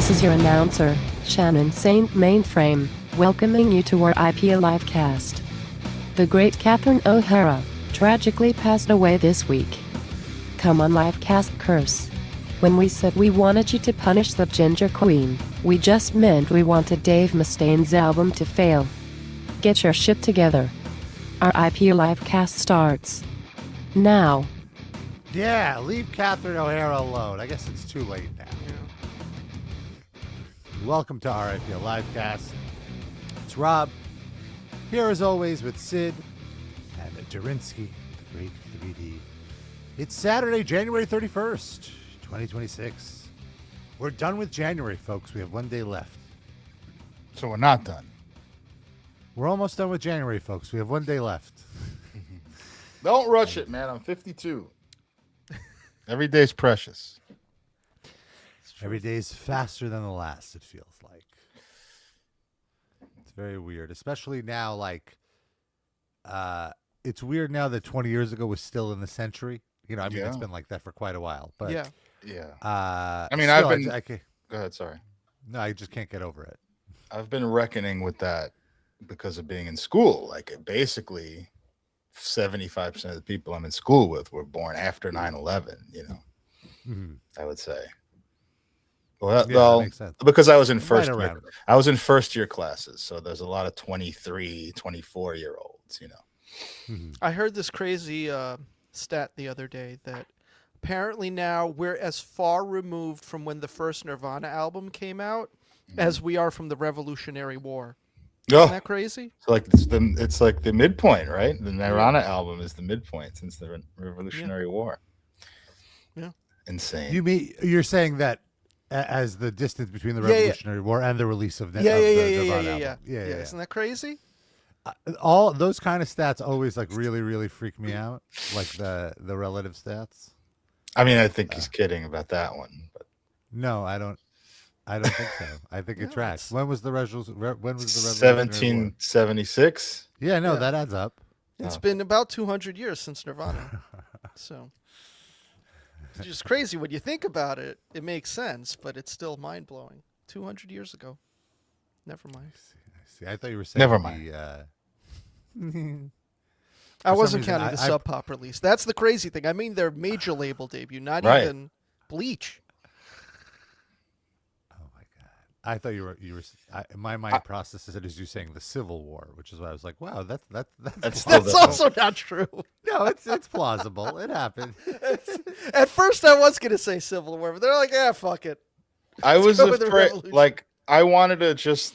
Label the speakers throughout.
Speaker 1: This is your announcer, Shannon Saint Mainframe, welcoming you to our IP Livecast. The great Catherine O'Hara tragically passed away this week. Come on Livecast curse. When we said we wanted you to punish the Ginger Queen, we just meant we wanted Dave Mustaine's album to fail. Get your shit together. Our IP Livecast starts now.
Speaker 2: Yeah, leave Catherine O'Hara alone. I guess it's too late now. Welcome to our IP Livecast. It's Rob, here as always with Sid and Derinsky, the great 3D. It's Saturday, January 31st, 2026. We're done with January, folks. We have one day left.
Speaker 3: So we're not done.
Speaker 2: We're almost done with January, folks. We have one day left.
Speaker 3: Don't rush it, man. I'm 52. Every day's precious.
Speaker 2: Every day is faster than the last, it feels like. It's very weird, especially now, like, it's weird now that 20 years ago was still in the century. You know, I mean, It's been like that for quite a while. But
Speaker 3: Yeah.
Speaker 2: I
Speaker 3: mean,
Speaker 2: still,
Speaker 3: I've been... Go ahead, sorry.
Speaker 2: No, I just can't get over it.
Speaker 3: I've been reckoning with that because of being in school. Like, basically, 75% of the people I'm in school with were born after 9/11, you know, I would say. Well,
Speaker 2: that makes sense.
Speaker 3: because I was in first year classes, so there's a lot of 23, 24-year-olds, you know.
Speaker 4: I heard this crazy stat the other day that apparently now we're as far removed from when the first Nirvana album came out as we are from the Revolutionary War. Isn't that crazy?
Speaker 3: So like it's like the midpoint, right? The Nirvana album is the midpoint since the Revolutionary War. Yeah, insane.
Speaker 2: You're saying that as the distance between the Revolutionary War and the release of the Nirvana album. Yeah.
Speaker 4: Isn't that crazy?
Speaker 2: All those kind of stats always like really freak me out, like the relative stats.
Speaker 3: I mean, I think he's kidding about that one, but
Speaker 2: no, I don't think so. I think it tracks. When was the Revolutionary War?
Speaker 3: 1776?
Speaker 2: Yeah, no, that adds up.
Speaker 4: It's been about 200 years since Nirvana. So it's just crazy when you think about it. It makes sense, but it's still mind-blowing. 200 years ago. Never mind.
Speaker 2: I see. I thought you were saying
Speaker 3: never mind.
Speaker 4: I wasn't counting the Sub Pop release. That's the crazy thing. I mean their major label debut, not even Bleach.
Speaker 2: I thought you were. My mind processes it as you saying the Civil War, which is why I was like, "Wow,
Speaker 4: that's also not true."
Speaker 2: No, it's plausible. It happened.
Speaker 4: At first, I was gonna say Civil War, but they're like, "Yeah, fuck it."
Speaker 3: I was afraid. Like, I wanted to just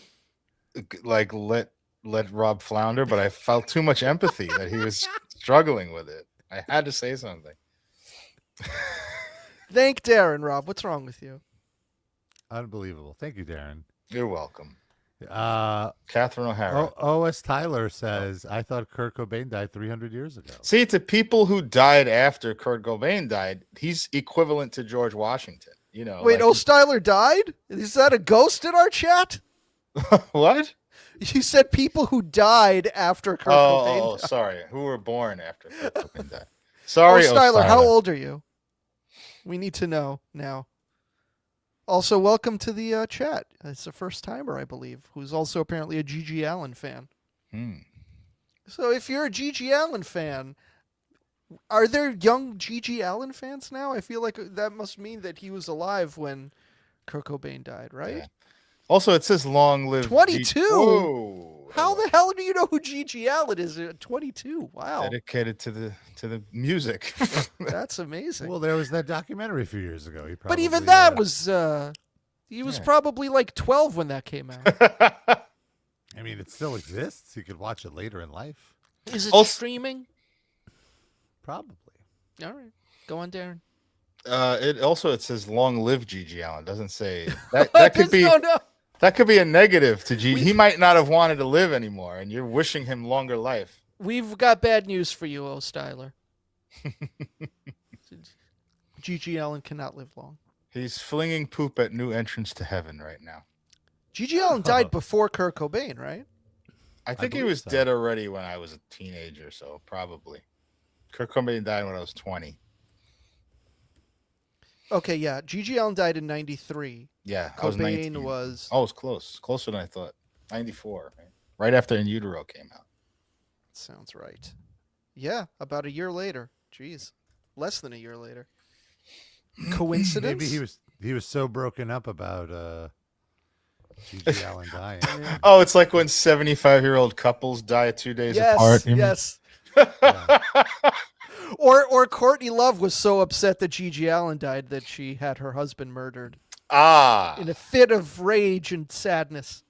Speaker 3: like let Rob flounder, but I felt too much empathy that he was struggling with it. I had to say something.
Speaker 4: Thank Darren, Rob. What's wrong with you?
Speaker 2: Unbelievable. Thank you, Darren.
Speaker 3: You're welcome. Catherine O'Hara.
Speaker 2: O.S. Tyler says, I thought Kurt Cobain died 300 years ago.
Speaker 3: See, to people who died after Kurt Cobain died, he's equivalent to George Washington. You know.
Speaker 4: Wait, O.S. Tyler died? Is that a ghost in our chat?
Speaker 3: What?
Speaker 4: You said people who died after Kurt Cobain died.
Speaker 3: Oh, sorry. Who were born after Kurt Cobain died. Sorry,
Speaker 4: O.S. Tyler, how old are you? We need to know now. Also, welcome to the chat. It's a first-timer, I believe, who's also apparently a G.G. Allen fan. So if you're a G.G. Allen fan, are there young G.G. Allen fans now? I feel like that must mean that he was alive when Kurt Cobain died, right?
Speaker 3: Yeah. Also, it says long live
Speaker 4: 22?
Speaker 3: Whoa.
Speaker 4: How the hell do you know who G.G. Allen is at 22? Wow.
Speaker 3: Dedicated to the music.
Speaker 4: That's amazing.
Speaker 2: Well, there was that documentary a few years ago.
Speaker 4: But even that was... he was probably like 12 when that came out.
Speaker 2: I mean, it still exists. You could watch it later in life.
Speaker 4: Is it streaming?
Speaker 2: Probably.
Speaker 4: All right. Go on, Darren.
Speaker 3: It says long live G.G. Allen. It doesn't say that could be... No. That could be a negative to G. He might not have wanted to live anymore, and you're wishing him longer life.
Speaker 4: We've got bad news for you, O. Styler. G.G. Allen cannot live long.
Speaker 3: He's flinging poop at new entrants to heaven right now.
Speaker 4: G.G. Allen died before Kurt Cobain, right?
Speaker 3: I think he was dead already when I was a teenager, so probably. Kurt Cobain died when I was 20.
Speaker 4: Okay, yeah. Gigi Allen died in 93.
Speaker 3: Yeah, I was 19.
Speaker 4: Cobain was...
Speaker 3: Oh, it was close. Closer than I thought. 94. Right after In Utero came out.
Speaker 4: Sounds right. Yeah, about a year later. Jeez. Less than a year later. Coincidence?
Speaker 2: Maybe he was so broken up about Gigi Allen dying.
Speaker 4: Yeah.
Speaker 3: Oh, it's like when 75-year-old couples die 2 days apart.
Speaker 4: Yes.
Speaker 2: Yeah.
Speaker 4: Or Courtney Love was so upset that Gigi Allen died that she had her husband murdered in a fit of rage and sadness.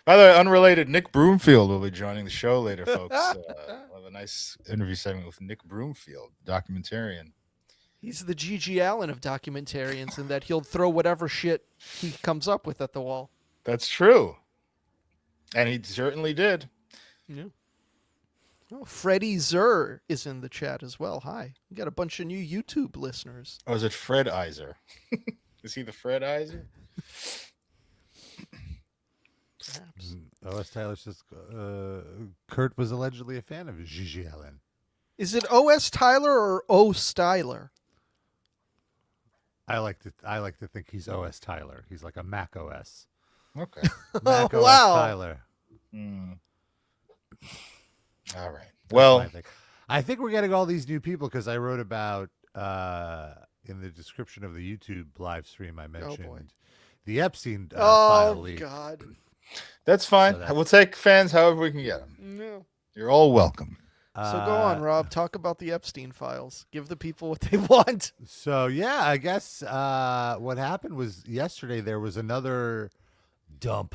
Speaker 3: By the way, unrelated, Nick Broomfield will be joining the show later, folks. We'll have a nice interview segment with Nick Broomfield, documentarian.
Speaker 4: He's the Gigi Allen of documentarians in that he'll throw whatever shit he comes up with at the wall.
Speaker 3: That's true. And he certainly did.
Speaker 4: Yeah. Oh, Freddie Zer is in the chat as well. Hi. We got a bunch of new YouTube listeners.
Speaker 3: Or is it Fred Iser? Is he the Fred Iser?
Speaker 4: Perhaps.
Speaker 2: O.S. Tyler says Kurt was allegedly a fan of Gigi Allen.
Speaker 4: Is it O.S. Tyler or O. Styler?
Speaker 2: I like to think he's O.S. Tyler. He's like a Mac OS.
Speaker 3: Okay.
Speaker 2: Mac OS
Speaker 4: wow.
Speaker 2: Tyler.
Speaker 3: All right. Well,
Speaker 2: I think we're getting all these new people because I wrote about in the description of the YouTube live stream I mentioned the Epstein file leak.
Speaker 4: Oh, God.
Speaker 3: that's fine.
Speaker 2: So
Speaker 3: We'll take fans however we can get them.
Speaker 4: No.
Speaker 3: You're all welcome.
Speaker 4: So go on, Rob. Talk about the Epstein Files. Give the people what they want.
Speaker 2: So, yeah, I guess what happened was yesterday there was another dump.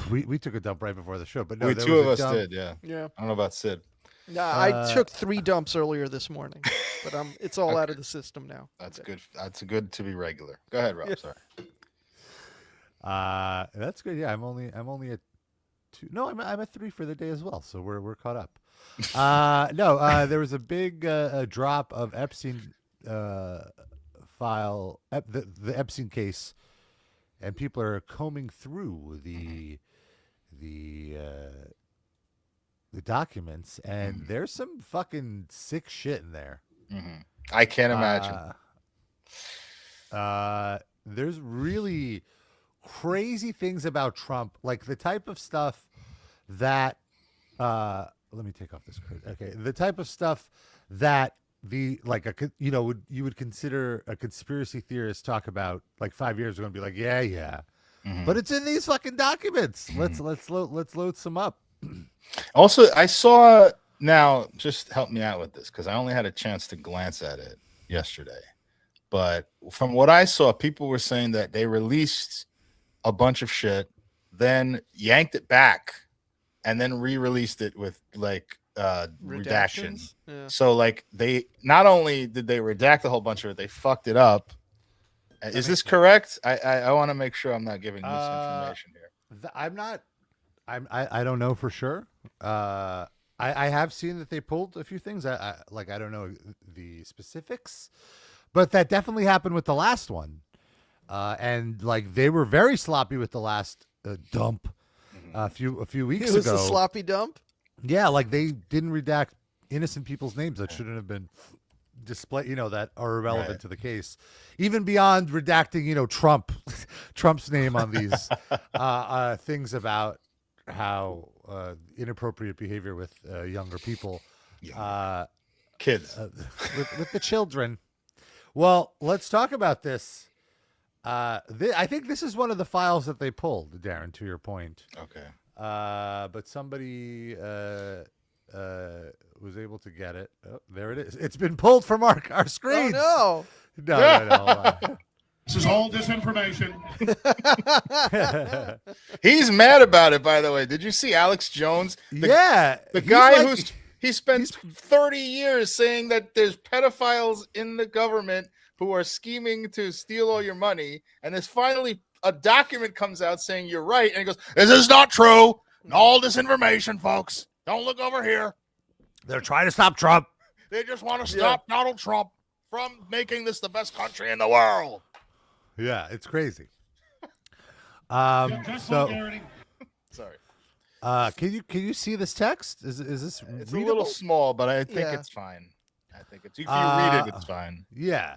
Speaker 2: We took a dump right before the show, but no,
Speaker 3: Two of us did, yeah.
Speaker 4: Yeah.
Speaker 3: I don't know about Sid.
Speaker 4: Nah, I took 3 dumps earlier this morning, but it's all out of the system now.
Speaker 3: That's good. That's good to be regular. Go ahead, Rob. Sorry.
Speaker 2: That's good. Yeah, I'm only at 2. No, I'm at 3 for the day as well, so we're caught up. No, there was a big drop of Epstein file, the Epstein case, and people are combing through the documents, and there's some fucking sick shit in there.
Speaker 3: I can't imagine.
Speaker 2: There's really crazy things about Trump, like the type of stuff that let me take off this crazy. Okay, the type of stuff that you would consider a conspiracy theorist talk about like 5 years ago and be like, yeah. But it's in these fucking documents. Let's load some up.
Speaker 3: Also, I saw, now just help me out with this because I only had a chance to glance at it yesterday. But from what I saw, people were saying that they released a bunch of shit, then yanked it back, and then re-released it with like redaction.
Speaker 4: Yeah.
Speaker 3: So like they not only did they redact a whole bunch of it, they fucked it up. Is this correct? I want to make sure I'm not giving misinformation here.
Speaker 2: I'm not. I don't know for sure. I have seen that they pulled a few things. I don't know the specifics, but that definitely happened with the last one. And like they were very sloppy with the last dump a few weeks ago.
Speaker 4: It was a sloppy dump.
Speaker 2: Yeah, like they didn't redact innocent people's names that shouldn't have been displayed, that are irrelevant to the case. Even beyond redacting, Trump's name on these things about how inappropriate behavior with younger people.
Speaker 3: Kids.
Speaker 2: With the children. Well, let's talk about this. I think this is one of the files that they pulled, Darren, to your point.
Speaker 3: Okay.
Speaker 2: But somebody was able to get it. Oh, there it is. It's been pulled from our screens.
Speaker 4: Oh,
Speaker 2: no. No.
Speaker 5: This is all disinformation.
Speaker 3: He's mad about it, by the way. Did you see Alex Jones? The guy he spent 30 years saying that there's pedophiles in the government who are scheming to steal all your money, and there's finally a document comes out saying you're right, and he goes, "This is not true. All disinformation, folks. Don't look over here.
Speaker 2: They're trying to stop Trump.
Speaker 3: They just want to stop Donald Trump from making this the best country in the world."
Speaker 2: Yeah, it's crazy.
Speaker 5: Just
Speaker 2: Sorry. Can you see this text? Is this
Speaker 3: It's
Speaker 2: readable?
Speaker 3: a little small, but I think it's fine. I think it's if you read it, it's fine.
Speaker 2: Yeah.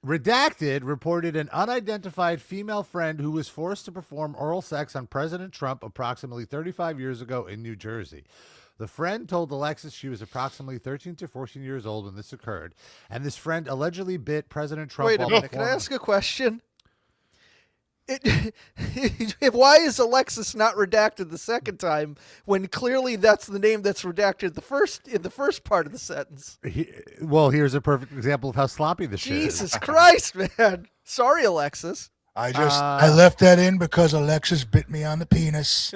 Speaker 2: Redacted reported an unidentified female friend who was forced to perform oral sex on President Trump approximately 35 years ago in New Jersey. The friend told Alexis she was approximately 13 to 14 years old when this occurred, and this friend allegedly bit President Trump.
Speaker 4: Wait a minute, can I ask a question? Why is Alexis not redacted the second time when clearly that's the name that's redacted in the first part of the sentence?
Speaker 2: Well, here's a perfect example of how sloppy this shit is.
Speaker 4: Jesus Christ, man. Sorry, Alexis.
Speaker 3: I left that in because Alexis bit me on the penis.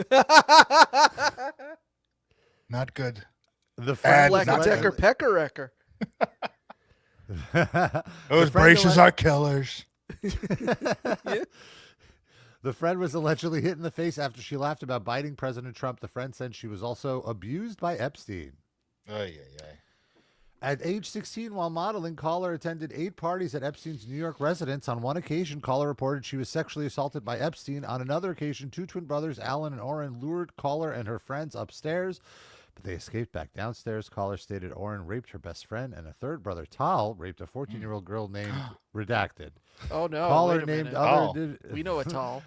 Speaker 3: Not good.
Speaker 2: The friend
Speaker 4: Decker Pecker.
Speaker 3: Those braces are killers.
Speaker 2: Yeah. The friend was allegedly hit in the face after she laughed about biting President Trump. The friend said she was also abused by Epstein. At age 16, while modeling, Caller attended 8 parties at Epstein's New York residence. On one occasion, Caller reported she was sexually assaulted by Epstein. On another occasion, 2 twin brothers, Alan and Orrin, lured Caller and her friends upstairs, but they escaped back downstairs. Caller stated Orrin raped her best friend, and a third brother, Tal, raped a 14-year-old girl named Redacted.
Speaker 4: Oh, no.
Speaker 2: Caller named other...
Speaker 4: We know a Tal.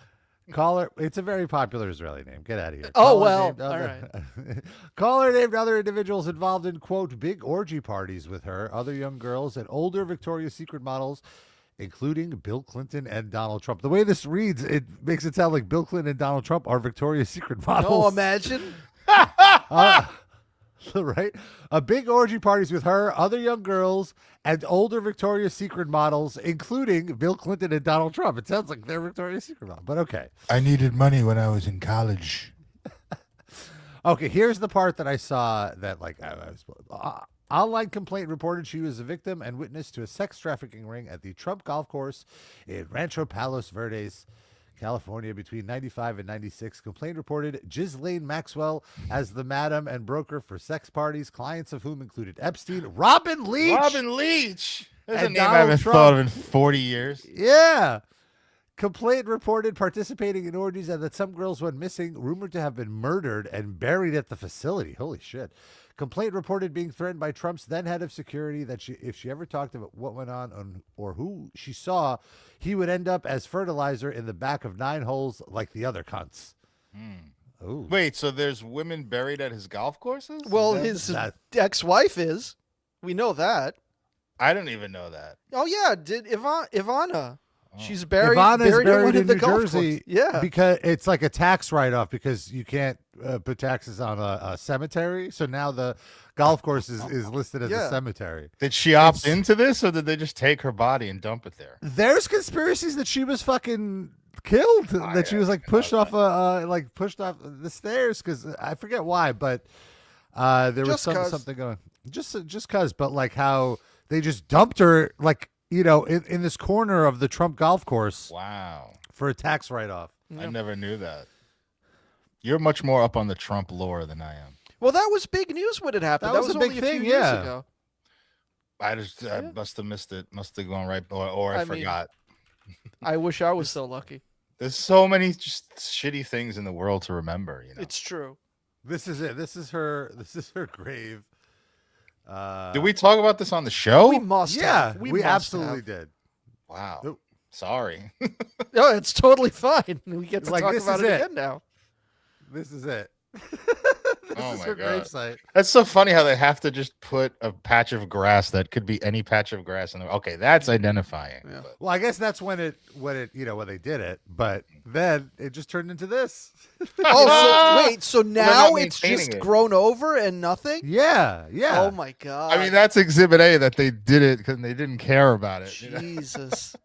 Speaker 2: Caller, it's a very popular Israeli name. Get out of here.
Speaker 4: Oh, well, all right.
Speaker 2: Caller named other individuals involved in, quote, big orgy parties with her, other young girls, and older Victoria's Secret models, including Bill Clinton and Donald Trump. The way this reads, it makes it sound like Bill Clinton and Donald Trump are Victoria's Secret models.
Speaker 4: Oh, imagine.
Speaker 2: Right? A big orgy parties with her, other young girls, and older Victoria's Secret models, including Bill Clinton and Donald Trump. It sounds like they're Victoria's Secret models, but okay.
Speaker 3: I needed money when I was in college.
Speaker 2: Okay, here's the part that I saw that, like, online complaint reported she was a victim and witness to a sex trafficking ring at the Trump golf course in Rancho Palos Verdes, California, between 95 and 96. Complaint reported Ghislaine Maxwell as the madam and broker for sex parties, clients of whom included Epstein, Robin Leach.
Speaker 3: There's a
Speaker 2: and
Speaker 3: name I
Speaker 2: Donald
Speaker 3: haven't
Speaker 2: Trump.
Speaker 3: thought of in 40 years.
Speaker 2: Yeah. Complaint reported participating in orgies and that some girls went missing, rumored to have been murdered and buried at the facility. Holy shit. Complaint reported being threatened by Trump's then head of security that if she ever talked about what went on or who she saw, he would end up as fertilizer in the back of 9 holes like the other cunts. Ooh.
Speaker 3: Wait, so there's women buried at his golf courses?
Speaker 4: Well, his ex-wife is. We know that.
Speaker 3: I didn't even know that.
Speaker 4: Oh, yeah. Did Ivana. She's buried
Speaker 2: Ivana's
Speaker 4: at
Speaker 2: buried
Speaker 4: one
Speaker 2: in
Speaker 4: of the
Speaker 2: New
Speaker 4: golf
Speaker 2: Jersey.
Speaker 4: course. Yeah.
Speaker 2: Because it's like a tax write-off because you can't put taxes on a cemetery. So now the golf course is listed as a cemetery.
Speaker 3: Did she opt into this, or did they just take her body and dump it there?
Speaker 2: There's conspiracies that she was fucking killed, that she was like pushed off the stairs because I forget why, but there was something going. Just cause, but like how they just dumped her like, you know, in this corner of the Trump golf course.
Speaker 3: Wow.
Speaker 2: For a tax write-off.
Speaker 3: I never knew that. You're much more up on the Trump lore than I am.
Speaker 4: Well, that was big news when it happened.
Speaker 2: That was a big
Speaker 4: only
Speaker 2: thing,
Speaker 4: few years ago.
Speaker 3: I must have missed it. Must have gone right, or I forgot.
Speaker 4: I wish I was so lucky.
Speaker 3: There's so many just shitty things in the world to remember. You know,
Speaker 4: it's true.
Speaker 2: This is it. This is her grave.
Speaker 3: Did we talk about this on the show?
Speaker 4: We must.
Speaker 2: Yeah,
Speaker 4: have.
Speaker 2: we absolutely did.
Speaker 3: Wow.
Speaker 2: Nope.
Speaker 3: Sorry.
Speaker 4: No, it's totally fine. We get to
Speaker 2: Like,
Speaker 4: talk
Speaker 2: this
Speaker 4: about
Speaker 2: is
Speaker 4: it
Speaker 2: it.
Speaker 4: again now.
Speaker 2: This is it.
Speaker 3: Oh
Speaker 2: is
Speaker 3: my
Speaker 2: her
Speaker 3: God.
Speaker 2: gravesite.
Speaker 3: That's so funny how they have to just put a patch of grass that could be any patch of grass in there. Okay, that's identifying.
Speaker 4: Yeah.
Speaker 3: But
Speaker 2: Well, I guess that's when they did it, but then it just turned into this.
Speaker 4: Oh, so, wait. So
Speaker 3: they're
Speaker 4: now
Speaker 3: not
Speaker 4: it's
Speaker 3: maintaining
Speaker 4: just
Speaker 3: it.
Speaker 4: grown over and nothing?
Speaker 2: Yeah.
Speaker 4: Oh my God.
Speaker 3: I mean, that's Exhibit A that they did it because they didn't care about it. you know?
Speaker 4: Jesus.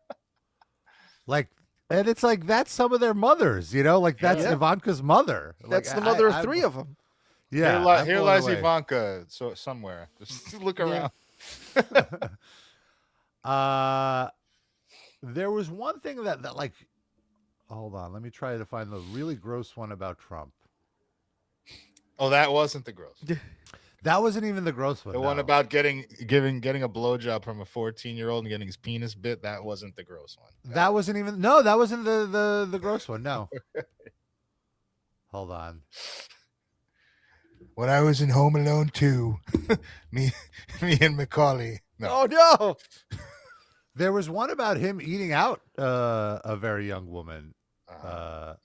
Speaker 2: Like, and it's like that's some of their mothers, you know, like that's
Speaker 4: Yeah.
Speaker 2: Ivanka's mother.
Speaker 4: That's
Speaker 2: Like,
Speaker 4: the mother of 3 of them.
Speaker 2: Yeah,
Speaker 3: Here lies Ivanka. So somewhere, just look around.
Speaker 2: There was one thing that like, hold on, let me try to find the really gross one about Trump.
Speaker 3: Oh, that wasn't the gross.
Speaker 2: That wasn't even the gross one.
Speaker 3: The one about getting a blowjob from a 14-year-old and getting his penis bit. That wasn't the gross one.
Speaker 2: That wasn't even. No, that wasn't the gross one. No. Hold on.
Speaker 3: When I was in Home Alone 2, me and Macaulay. No.
Speaker 4: Oh, no.
Speaker 2: There was one about him eating out a very young woman.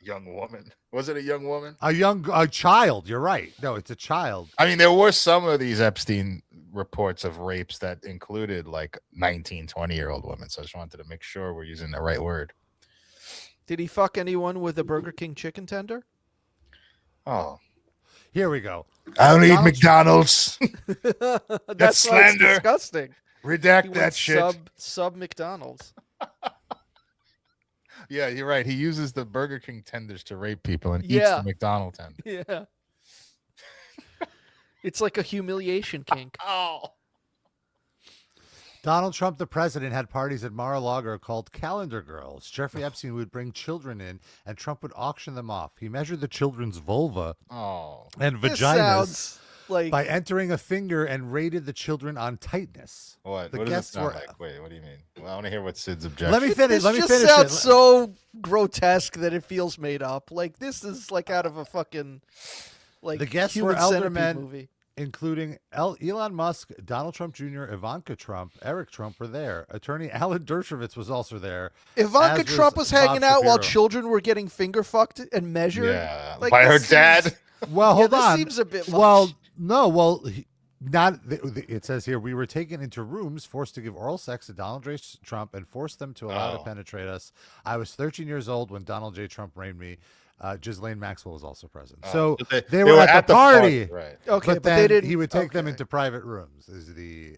Speaker 3: Young woman. Was it a young woman?
Speaker 2: A child. You're right. No, it's a child.
Speaker 3: I mean, there were some of these Epstein reports of rapes that included like 19, 20-year-old women. So I just wanted to make sure we're using the right word.
Speaker 4: Did he fuck anyone with a Burger King chicken tender?
Speaker 3: Oh,
Speaker 2: Here we go.
Speaker 3: I don't eat
Speaker 2: Donald
Speaker 3: McDonald's.
Speaker 4: That's
Speaker 3: slander.
Speaker 4: Disgusting. He
Speaker 3: Redact
Speaker 4: went
Speaker 3: that shit.
Speaker 4: Sub McDonald's.
Speaker 3: Yeah, you're right. He uses the Burger King tenders to rape people and eats
Speaker 4: Yeah.
Speaker 3: the McDonald's tender.
Speaker 4: Yeah. It's like a humiliation kink.
Speaker 3: Oh.
Speaker 2: Donald Trump, the president, had parties at Mar-a-Lago called Calendar Girls. Jeffrey Epstein would bring children in, and Trump would auction them off. He measured the children's vulva and
Speaker 4: This
Speaker 2: vaginas
Speaker 4: sounds like
Speaker 2: by entering a finger and rated the children on tightness.
Speaker 3: What?
Speaker 2: The
Speaker 3: What does it
Speaker 2: guests
Speaker 3: sound
Speaker 2: were.
Speaker 3: like? Wait, what do you mean? Well, I want to hear what Sid's objection.
Speaker 2: Let me finish.
Speaker 4: this
Speaker 2: Let me
Speaker 4: just
Speaker 2: finish
Speaker 4: sounds
Speaker 2: it.
Speaker 4: so grotesque that it feels made up. Like this is like out of a fucking like
Speaker 2: The guests
Speaker 4: Human
Speaker 2: were elder
Speaker 4: Centipede
Speaker 2: men.
Speaker 4: movie.
Speaker 2: Including Elon Musk, Donald Trump Jr., Ivanka Trump, Eric Trump were there. Attorney Alan Dershowitz was also there.
Speaker 4: Ivanka
Speaker 2: as was
Speaker 4: Trump was
Speaker 2: Bob
Speaker 4: hanging out while
Speaker 2: Shapiro.
Speaker 4: children were getting finger fucked and measured.
Speaker 3: Yeah,
Speaker 4: Like,
Speaker 3: by her
Speaker 4: this
Speaker 3: dad.
Speaker 4: seems-
Speaker 2: Well, hold
Speaker 4: this
Speaker 2: on.
Speaker 4: seems a bit
Speaker 2: Well,
Speaker 4: much.
Speaker 2: no. Well, not. It says here we were taken into rooms, forced to give oral sex to Donald J. Trump, and forced them to allow to penetrate us. I was 13 years old when Donald J. Trump raped me. Ghislaine Maxwell was also present. So they were at the party.
Speaker 3: Right.
Speaker 4: Okay,
Speaker 2: but
Speaker 4: but
Speaker 2: then
Speaker 4: they didn't.
Speaker 2: he would take them
Speaker 4: okay.
Speaker 2: into private rooms. Is the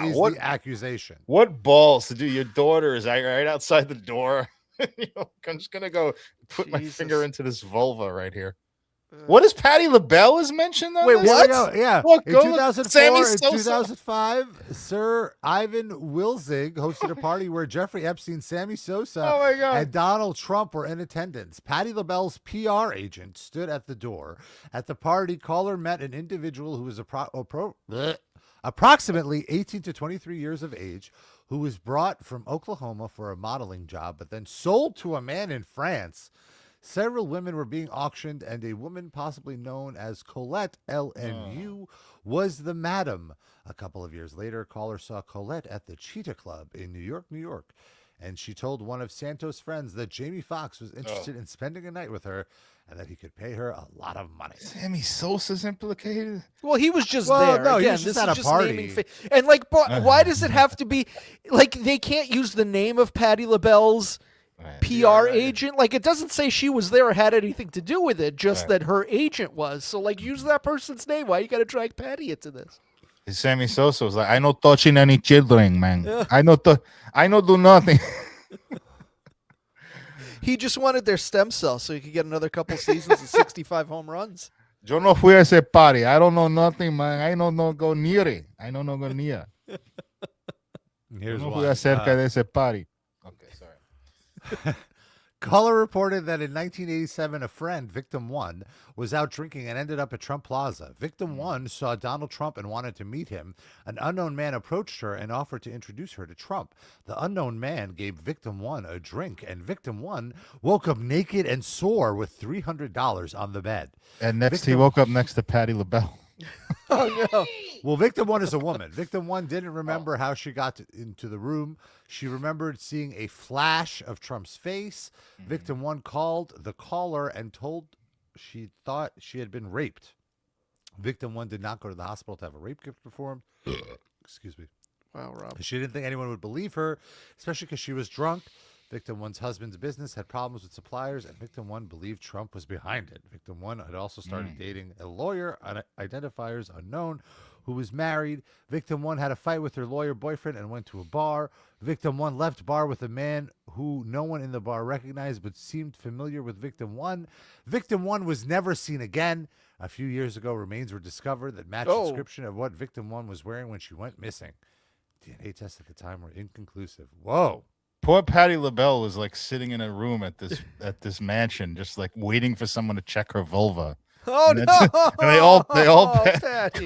Speaker 2: is
Speaker 3: what-
Speaker 2: the accusation?
Speaker 3: What balls to do? Your daughter is right outside the door. I'm just gonna go put my
Speaker 4: Jesus.
Speaker 3: finger into this vulva right here. What is Patti LaBelle is mentioned on
Speaker 4: Wait,
Speaker 3: this?
Speaker 2: Here
Speaker 4: what?
Speaker 2: we go. Yeah.
Speaker 3: What,
Speaker 2: In
Speaker 3: go look-
Speaker 2: 2004
Speaker 3: Sammy
Speaker 2: and
Speaker 3: Sosa.
Speaker 2: 2005, Sir Ivan Wilzig hosted a party where Jeffrey Epstein, Sammy Sosa,
Speaker 3: Oh my God.
Speaker 2: and Donald Trump were in attendance. Patti LaBelle's PR agent stood at the door. At the party, caller met an individual who was approximately 18 to 23 years of age, who was brought from Oklahoma for a modeling job, but then sold to a man in France. Several women were being auctioned, and a woman possibly known as Colette LNU was the madam. A couple of years later, caller saw Colette at the Cheetah Club in New York, and she told one of Santos' friends that Jamie Foxx was interested in spending a night with her and that he could pay her a lot of money.
Speaker 3: Sammy Sosa's implicated.
Speaker 4: Well, he was just
Speaker 2: Well,
Speaker 4: there.
Speaker 2: no, he
Speaker 4: Again,
Speaker 2: was just
Speaker 4: this
Speaker 2: at
Speaker 4: is
Speaker 2: a
Speaker 4: just
Speaker 2: party.
Speaker 4: naming and like, why does it have to be like they can't use the name of Patti LaBelle's
Speaker 3: Right.
Speaker 4: PR agent? Like, it doesn't say she was there or had anything to do with it, just that her agent was. So, like, use that person's name. Why you got to drag Patti into this?
Speaker 3: Sammy Sosa was like, I not touching any children, man. I not do nothing.
Speaker 4: He just wanted their stem cells so he could get another couple seasons of 65 home runs.
Speaker 3: Yo no fui a ese party. I don't know nothing, man. I don't know go near it. I don't know go near.
Speaker 2: Here's
Speaker 3: No
Speaker 2: one.
Speaker 3: fui acerca de ese party. Okay, sorry.
Speaker 2: Caller reported that in 1987, a friend, Victim 1, was out drinking and ended up at Trump Plaza. Victim 1 saw Donald Trump and wanted to meet him. An unknown man approached her and offered to introduce her to Trump. The unknown man gave Victim 1 a drink, and Victim 1 woke up naked and sore with $300 on the bed.
Speaker 3: And next he
Speaker 2: Victim-
Speaker 3: woke up next to Patti LaBelle.
Speaker 4: Oh, no.
Speaker 2: Well, Victim 1 is a woman. Victim 1 didn't remember how she got into the room. She remembered seeing a flash of Trump's face. Victim 1 called the caller and told she thought she had been raped. Victim 1 did not go to the hospital to have a rape gift performed. Excuse me.
Speaker 4: Wow, Rob.
Speaker 2: She didn't think anyone would believe her, especially because she was drunk. Victim 1's husband's business had problems with suppliers, and Victim 1 believed Trump was behind it. Victim 1 had also started dating a lawyer, identifiers unknown, who was married. Victim 1 had a fight with her lawyer boyfriend and went to a bar. Victim 1 left bar with a man who no one in the bar recognized but seemed familiar with Victim 1. Victim 1 was never seen again. A few years ago, remains were discovered that matched the description of what Victim 1 was wearing when she went missing. DNA tests at the time were inconclusive. Whoa.
Speaker 3: Poor Patti LaBelle was like sitting in a room at this mansion, just like waiting for someone to check her vulva.
Speaker 4: Oh,
Speaker 3: And
Speaker 4: no.
Speaker 3: that's- and they all
Speaker 4: Patty.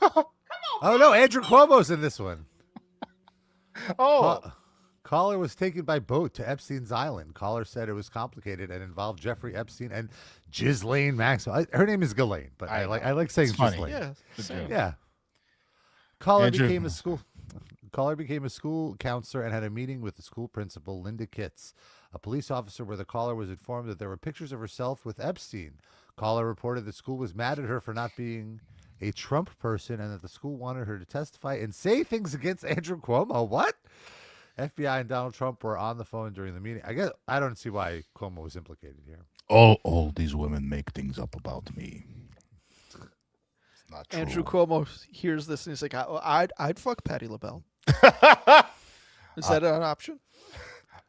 Speaker 2: Oh, no, Andrew Cuomo's in this one.
Speaker 3: Oh,
Speaker 2: Caller was taken by boat to Epstein's Island. Caller said it was complicated and involved Jeffrey Epstein and Ghislaine Maxwell. Her name is Ghislaine, but I like saying
Speaker 3: It's funny.
Speaker 2: Ghislaine.
Speaker 4: Yeah.
Speaker 2: Yeah. Caller
Speaker 3: Andrew-
Speaker 2: became a school caller became a school counselor and had a meeting with the school principal, Linda Kitts, a police officer, where the caller was informed that there were pictures of herself with Epstein. Caller reported the school was mad at her for not being a Trump person and that the school wanted her to testify and say things against Andrew Cuomo. What? FBI and Donald Trump were on the phone during the meeting. I guess I don't see why Cuomo was implicated here.
Speaker 3: All these women make things up about me. It's not true.
Speaker 4: Andrew Cuomo hears this and he's like, I'd fuck Patti LaBelle. Is that an option?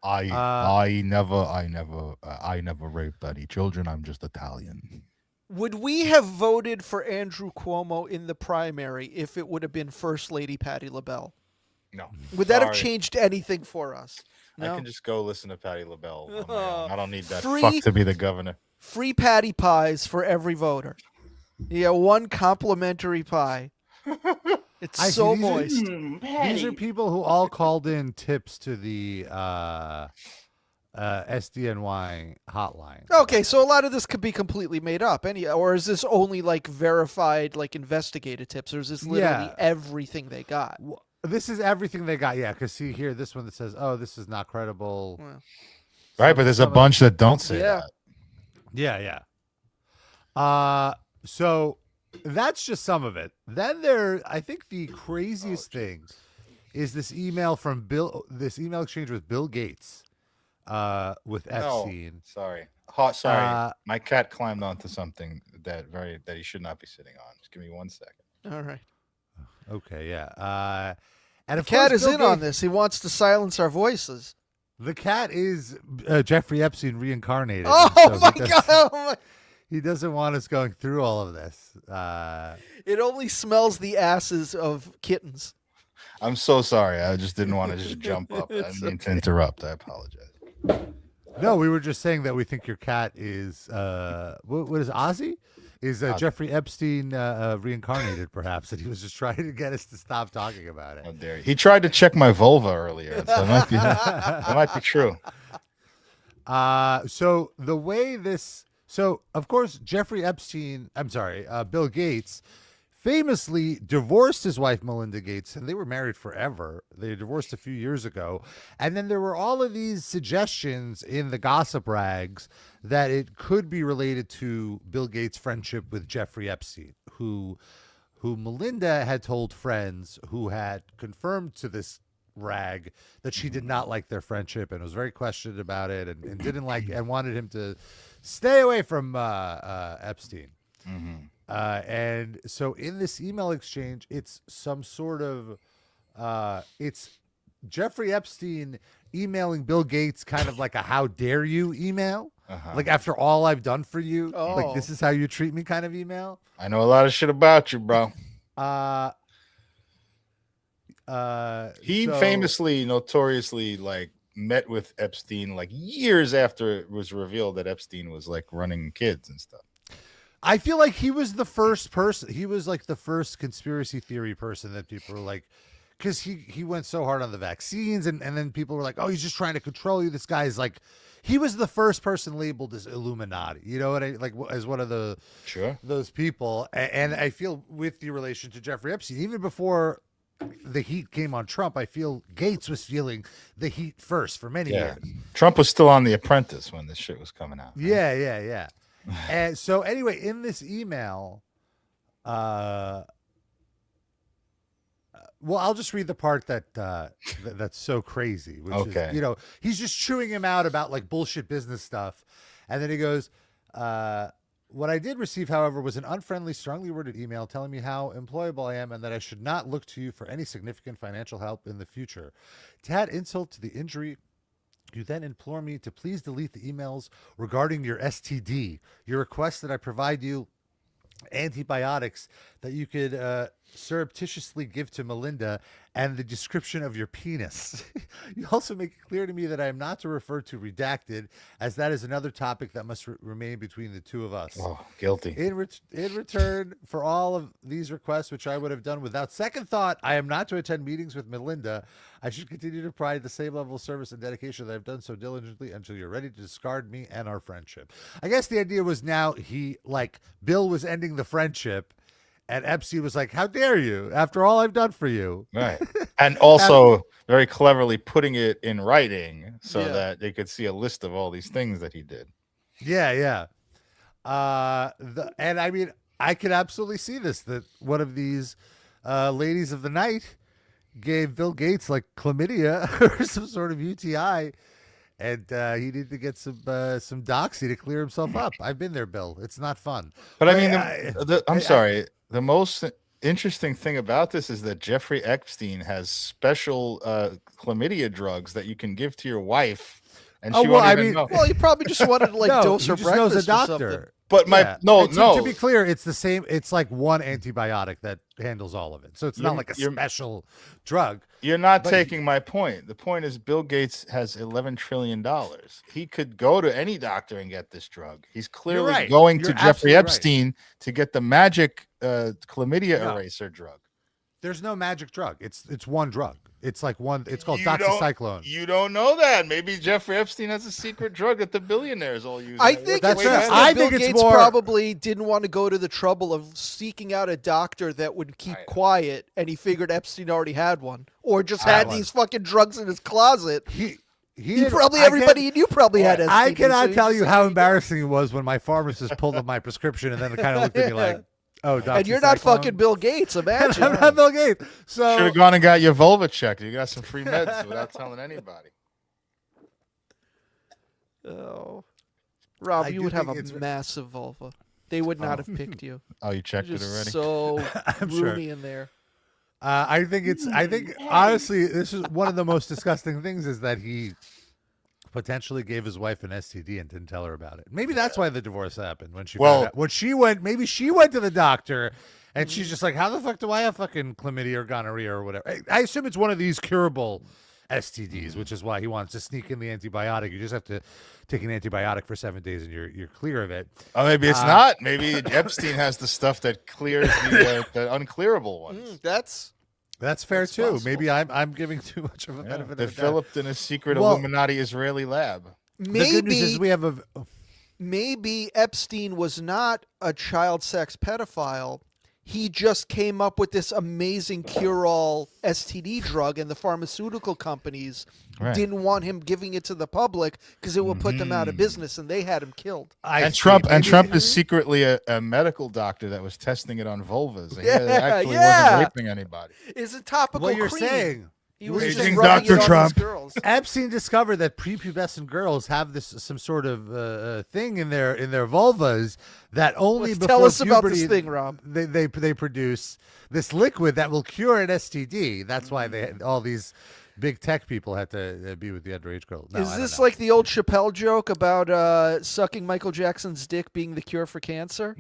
Speaker 3: I never raped any children. I'm just Italian.
Speaker 4: Would we have voted for Andrew Cuomo in the primary if it would have been First Lady Patti LaBelle?
Speaker 3: No.
Speaker 4: Would that have changed anything for us? No?
Speaker 3: I can just go listen to Patti LaBelle on my own. I don't need that
Speaker 4: Free-
Speaker 3: fuck to be the governor.
Speaker 4: Free patty pies for every voter. Yeah, one complimentary pie. It's so moist.
Speaker 2: These are people who all called in tips to the SDNY hotline.
Speaker 4: Okay, so a lot of this could be completely made up. Or is this only like verified, like investigated tips, or is this literally everything they got?
Speaker 2: This is everything they got, yeah. Because see here, this one that says, "Oh, this is not credible."
Speaker 4: Well,
Speaker 3: Right, but there's a bunch that don't say that.
Speaker 2: Yeah. So that's just some of it. Then I think the craziest thing is this email from Bill. This email exchange with Bill Gates, with Epstein.
Speaker 3: Sorry. Sorry. My cat climbed onto something that he should not be sitting on. Just give me 1 second.
Speaker 4: all right.
Speaker 2: Okay, yeah. And
Speaker 4: The cat is in on this. He wants to silence our voices.
Speaker 2: The cat is Jeffrey Epstein reincarnated.
Speaker 4: Oh,
Speaker 2: so
Speaker 4: my God.
Speaker 2: He doesn't want us going through all of this.
Speaker 4: It only smells the asses of kittens.
Speaker 3: I'm so sorry. I just didn't want to just jump up. I didn't mean to interrupt. I apologize.
Speaker 2: No, we were just saying that we think your cat is what is Ozzy? Is Jeffrey Epstein reincarnated, perhaps? And he was just trying to get us to stop talking about it.
Speaker 3: How dare you. He tried to check my vulva earlier. So that might be true.
Speaker 2: So the way this... So, of course, Bill Gates famously divorced his wife, Melinda Gates, and they were married forever. They divorced a few years ago. And then there were all of these suggestions in the gossip rags that it could be related to Bill Gates' friendship with Jeffrey Epstein, who Melinda had told friends who had confirmed to this rag that she did not like their friendship and was very questioned about it and didn't like and wanted him to stay away from Epstein.
Speaker 3: Mm-hmm.
Speaker 2: And so in this email exchange, it's some sort of it's Jeffrey Epstein emailing Bill Gates kind of like a how dare you email. Like, after all I've done for you, like, this is how you treat me kind of email.
Speaker 3: I know a lot of shit about you, bro. He famously, notoriously, like, met with Epstein like years after it was revealed that Epstein was like running kids and stuff.
Speaker 2: I feel like he was the first person. He was like the first conspiracy theory person that people were like, because he went so hard on the vaccines, and then people were like, oh, he's just trying to control you. This guy's like, he was the first person labeled as Illuminati. You know what I like, as one of the those people. And I feel with the relation to Jeffrey Epstein, even before the heat came on Trump, I feel Gates was feeling the heat first for many years.
Speaker 3: Trump was still on The Apprentice when this shit was coming out.
Speaker 2: Right? Yeah. And so anyway, in this email, well, I'll just read the part that's so crazy, which is, you know, he's just chewing him out about like bullshit business stuff. And then he goes, what I did receive, however, was an unfriendly, strongly worded email telling me how employable I am and that I should not look to you for any significant financial help in the future. To add insult to the injury, you then implore me to please delete the emails regarding your STD. Your request that I provide you antibiotics that you could surreptitiously give to Melinda, and the description of your penis. You also make it clear to me that I am not to refer to redacted, as that is another topic that must remain between the two of us.
Speaker 3: Oh, guilty.
Speaker 2: In return for all of these requests, which I would have done without second thought, I am not to attend meetings with Melinda. I should continue to provide the same level of service and dedication that I've done so diligently until you're ready to discard me and our friendship. I guess the idea was now Bill was ending the friendship, And Epstein was like, "How dare you? After all I've done for you."
Speaker 3: Right. And also very cleverly putting it in writing so
Speaker 4: Yeah.
Speaker 3: that they could see a list of all these things that he did.
Speaker 2: Yeah. And I mean, I could absolutely see this, that one of these ladies of the night gave Bill Gates like chlamydia or some sort of UTI, and he needed to get some doxy to clear himself up. I've been there, Bill. It's not fun.
Speaker 3: But I mean, I'm sorry. The most interesting thing about this is that Jeffrey Epstein has special chlamydia drugs that you can give to your wife, and she won't even know.
Speaker 4: Well, he probably just wanted to like
Speaker 2: No,
Speaker 4: dose
Speaker 2: he
Speaker 4: her
Speaker 2: just
Speaker 4: breakfast
Speaker 2: knows a
Speaker 4: or something.
Speaker 2: doctor.
Speaker 3: But
Speaker 2: To be clear, it's the same. It's like one antibiotic that handles all of it. So it's not like a special drug.
Speaker 3: You're not taking my point. The point is Bill Gates has $11 trillion. He could go to any doctor and get this drug. He's clearly going to Jeffrey Epstein to get the magic chlamydia eraser drug.
Speaker 2: There's no magic drug. It's one drug. It's like one. It's called doxycycline.
Speaker 3: You don't know that. Maybe Jeffrey Epstein has a secret drug that the billionaires all use.
Speaker 4: I think
Speaker 2: that's
Speaker 4: Bill Gates probably didn't want to go to the trouble of seeking out a doctor that would keep quiet, and he figured Epstein already had one, or just had these fucking drugs in his closet. He probably everybody he knew probably had STDs.
Speaker 2: I cannot tell you how embarrassing it was when my pharmacist pulled up my prescription and then kind of looked at me like, "Oh,
Speaker 4: and you're not fucking Bill Gates, imagine."
Speaker 2: I'm not Bill Gates. So
Speaker 3: should have gone and got your vulva checked. You got some free meds without telling anybody.
Speaker 4: Oh, Rob, you would have a massive vulva. They would not have picked you.
Speaker 3: Oh, you checked it already?
Speaker 4: So roomy
Speaker 2: sure.
Speaker 4: in there.
Speaker 2: I think honestly, this is one of the most disgusting things is that he potentially gave his wife an STD and didn't tell her about it. Maybe that's why the divorce happened when she found out. When she went, maybe she went to the doctor and she's just like, "How the fuck do I have fucking chlamydia or gonorrhea or whatever?" I assume it's one of these curable STDs, which is why he wants to sneak in the antibiotic. You just have to take an antibiotic for 7 days and you're clear of it.
Speaker 3: Oh, maybe it's not. Maybe Epstein has the stuff that clears the unclearable ones.
Speaker 2: That's fair too. Possible. Maybe I'm giving too much of a benefit.
Speaker 3: They developed in a secret Illuminati Israeli lab.
Speaker 4: Maybe,
Speaker 2: the good news is we have
Speaker 4: maybe Epstein was not a child sex pedophile. He just came up with this amazing cure-all STD drug, and the pharmaceutical companies didn't want him giving it to the public because it would put them out of business, and they had him killed.
Speaker 3: Trump is secretly a medical doctor that was testing it on vulvas. And he actually wasn't raping anybody.
Speaker 4: Is it topical
Speaker 2: what you're
Speaker 4: cream?
Speaker 2: saying?
Speaker 4: He was
Speaker 3: Raging Dr. Trump.
Speaker 2: Epstein discovered that prepubescent girls have some sort of thing in their vulvas that only before
Speaker 4: tell us
Speaker 2: puberty,
Speaker 4: about this thing, Rob.
Speaker 2: They produce this liquid that will cure an STD. That's why all these big tech people had to be with the underage girls. No,
Speaker 4: is this like the old Chappelle joke about sucking Michael Jackson's dick being the cure for cancer?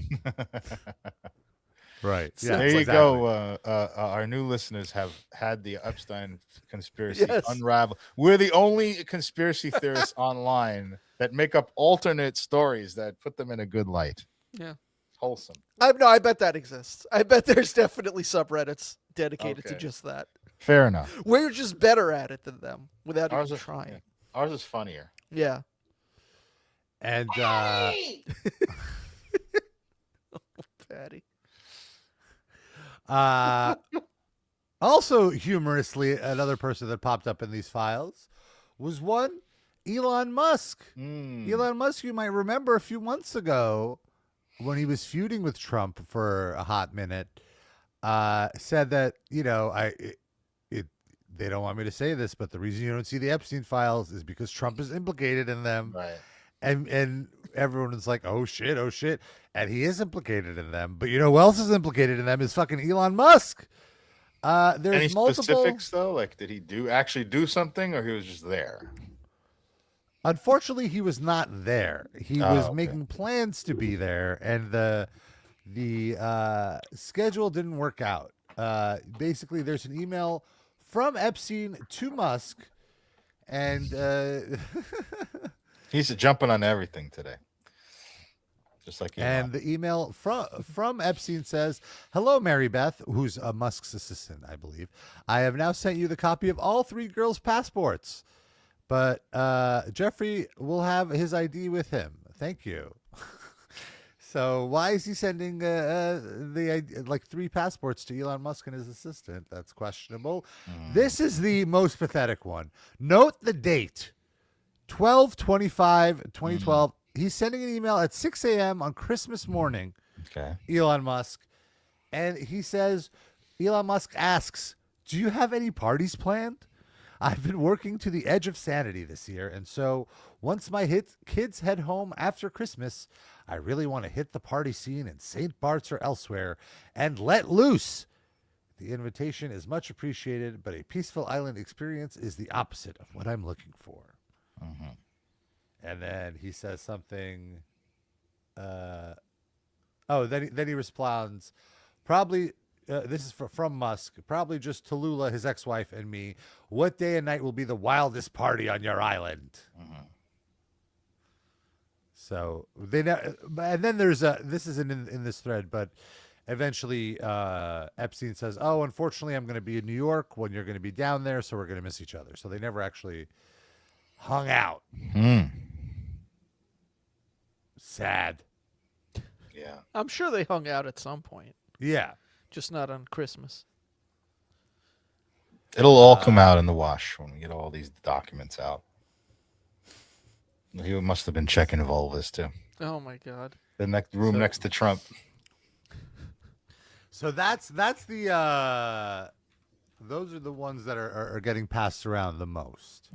Speaker 2: Right.
Speaker 3: Yeah, there you go. Our new listeners have had the Epstein conspiracy unravel. We're the only conspiracy theorists online that make up alternate stories that put them in a good light.
Speaker 4: Yeah.
Speaker 3: Wholesome.
Speaker 4: I bet that exists. I bet there's definitely subreddits dedicated to just that.
Speaker 3: Fair enough.
Speaker 4: We're just better at it than them without even trying.
Speaker 3: Yeah. Ours is funnier.
Speaker 4: Yeah.
Speaker 2: And
Speaker 4: Patti.
Speaker 2: Also humorously, another person that popped up in these files was one Elon Musk. Elon Musk, you might remember a few months ago when he was feuding with Trump for a hot minute, said that, they don't want me to say this, but the reason you don't see the Epstein Files is because Trump is implicated in them.
Speaker 3: Right.
Speaker 2: And everyone was like, oh shit. And he is implicated in them. But you know who else is implicated in them is fucking Elon Musk. There's
Speaker 3: any
Speaker 2: multiple
Speaker 3: specifics though? Like, did he actually do something, or he was just there?
Speaker 2: Unfortunately, he was not there. He was making plans to be there, and the schedule didn't work out. Basically, there's an email from Epstein to Musk, and
Speaker 3: he's jumping on everything today. Just like Elon.
Speaker 2: And the email from Epstein says, "Hello, Mary Beth," who's Musk's assistant, I believe. "I have now sent you the copy of all 3 girls' passports, but Jeffrey will have his ID with him. Thank you." So why is he sending like 3 passports to Elon Musk and his assistant? That's questionable. This is the most pathetic one. Note the date. 12/25/2012. He's sending an email at 6 a.m. on Christmas morning.
Speaker 3: Okay.
Speaker 2: Elon Musk. And he says, Elon Musk asks, do you have any parties planned? I've been working to the edge of sanity this year. And so once my kids head home after Christmas, I really want to hit the party scene in St. Bart's or elsewhere and let loose. The invitation is much appreciated, but a peaceful island experience is the opposite of what I'm looking for.
Speaker 3: Mm-hmm.
Speaker 2: And then he says something. Then he responds, probably, this is from Musk, probably just Tallulah, his ex-wife, and me. What day and night will be the wildest party on your island?
Speaker 3: Mm-hmm.
Speaker 2: So and then there's this isn't in this thread, but eventually Epstein says, oh, unfortunately, I'm going to be in New York when you're going to be down there, so we're going to miss each other. So they never actually hung out. Sad.
Speaker 3: Yeah.
Speaker 4: I'm sure they hung out at some point,
Speaker 2: Yeah.
Speaker 4: just not on Christmas.
Speaker 3: It'll all come out in the wash when we get all these documents out. He must have been checking Volvus too.
Speaker 4: Oh my God.
Speaker 3: The next room next to Trump.
Speaker 2: So that's the those are the ones that are getting passed around the most.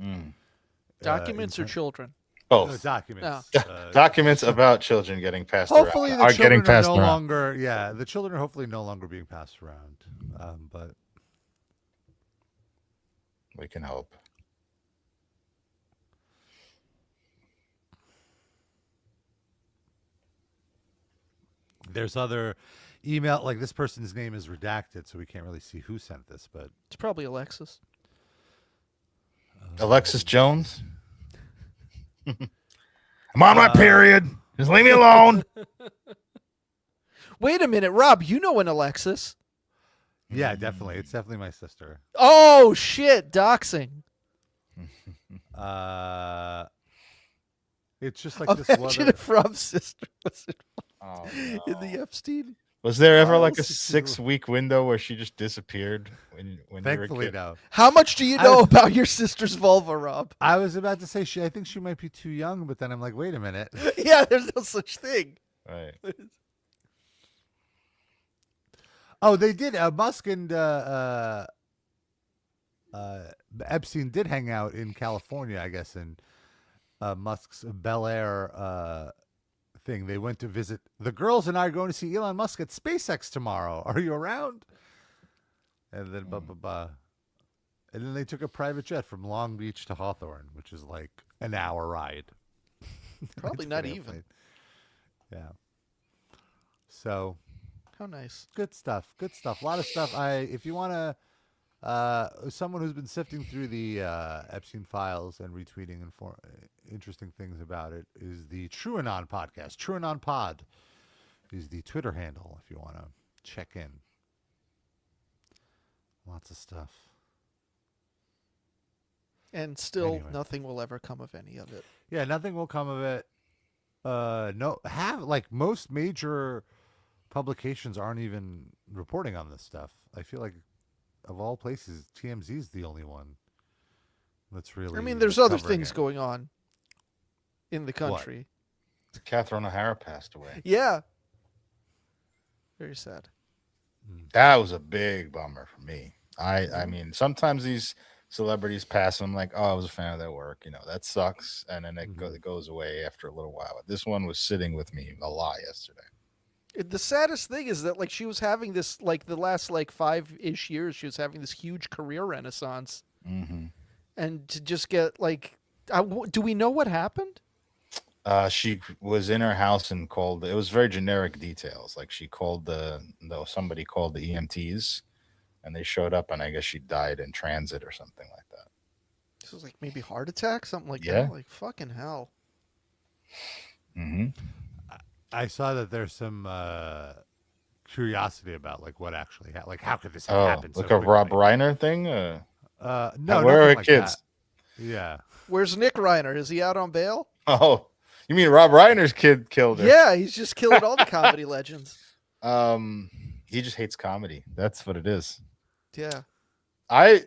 Speaker 4: Documents or children?
Speaker 3: Both.
Speaker 2: Documents.
Speaker 3: Documents about children getting passed
Speaker 2: Hopefully
Speaker 3: around
Speaker 2: the
Speaker 3: are
Speaker 2: children
Speaker 3: getting passed
Speaker 2: are no
Speaker 3: around.
Speaker 2: longer. Yeah, the children are hopefully no longer being passed around. But
Speaker 3: We can hope.
Speaker 2: there's other email, like this person's name is redacted, so we can't really see who sent this. But
Speaker 4: It's probably Alexis.
Speaker 3: Alexis Jones. I'm on my period. Just leave me alone.
Speaker 4: Wait a minute, Rob. You know an Alexis?
Speaker 2: yeah, definitely, it's definitely my sister.
Speaker 4: Oh shit! Doxing.
Speaker 2: It's just like this one.
Speaker 4: Imagine if Rob's sister was
Speaker 3: Oh,
Speaker 4: in the
Speaker 3: no.
Speaker 4: Epstein.
Speaker 3: Was there ever like a
Speaker 2: This is-
Speaker 3: 6-week window where she just disappeared when you were a
Speaker 2: Thankfully,
Speaker 3: kid?
Speaker 2: no.
Speaker 4: How much do you know about your sister's vulva, Rob?
Speaker 2: I was about to say I think she might be too young, but then I'm like, wait a minute.
Speaker 4: Yeah, there's no such thing.
Speaker 3: Right.
Speaker 2: Oh, they did. Musk and Epstein did hang out in California, I guess, in Musk's Bel Air thing. They went to visit. The girls and I are going to see Elon Musk at SpaceX tomorrow. Are you around? And then and then they took a private jet from Long Beach to Hawthorne, which is like an hour ride.
Speaker 4: Probably
Speaker 2: To
Speaker 4: not
Speaker 2: the
Speaker 4: even.
Speaker 2: airplane. Yeah. So
Speaker 4: How nice.
Speaker 2: good stuff. Good stuff. A lot of stuff. If you want to, someone who's been sifting through the Epstein Files and retweeting interesting things about it is the TrueAnon podcast. TrueAnon Pod is the Twitter handle if you want to check in. Lots of stuff.
Speaker 4: And still,
Speaker 2: Anyway.
Speaker 4: nothing will ever come of any of it.
Speaker 2: Yeah, nothing will come of it. Most major publications aren't even reporting on this stuff. I feel like of all places, TMZ is the only one that's really.
Speaker 4: I mean, there's other
Speaker 2: covering
Speaker 4: things
Speaker 2: it.
Speaker 4: going on in the country.
Speaker 3: Catherine O'Hara passed away.
Speaker 4: Yeah. Very sad.
Speaker 3: That was a big bummer for me. I mean, sometimes these celebrities pass and I'm like, oh, I was a fan of their work. You know, that sucks. And then it goes away after a little while. This one was sitting with me a lot yesterday.
Speaker 4: The saddest thing is that, like, she was having this, like, the last, like, 5-ish years, she was having this huge career renaissance.
Speaker 3: Mm-hmm.
Speaker 4: And to just get, like, do we know what happened?
Speaker 3: She was in her house and called. It was very generic details. Like she called somebody called the EMTs, and they showed up, and I guess she died in transit or something like that.
Speaker 4: This was like maybe heart attack, something like
Speaker 3: Yeah.
Speaker 4: that. Like fucking hell.
Speaker 3: Mm-hmm.
Speaker 2: I saw that there's some curiosity about like what actually happened. Like how could this have
Speaker 3: Oh,
Speaker 2: happened?
Speaker 3: like
Speaker 2: so
Speaker 3: a Rob
Speaker 2: quickly?
Speaker 3: Reiner thing.
Speaker 2: No,
Speaker 3: where
Speaker 2: nothing
Speaker 3: are
Speaker 2: like
Speaker 3: kids?
Speaker 2: that. Yeah.
Speaker 4: Where's Nick Reiner? Is he out on bail?
Speaker 3: Oh, You mean Rob Reiner's kid killed her?
Speaker 4: Yeah, he's just killing all the comedy legends.
Speaker 3: He just hates comedy. That's what it is.
Speaker 4: Yeah.
Speaker 3: I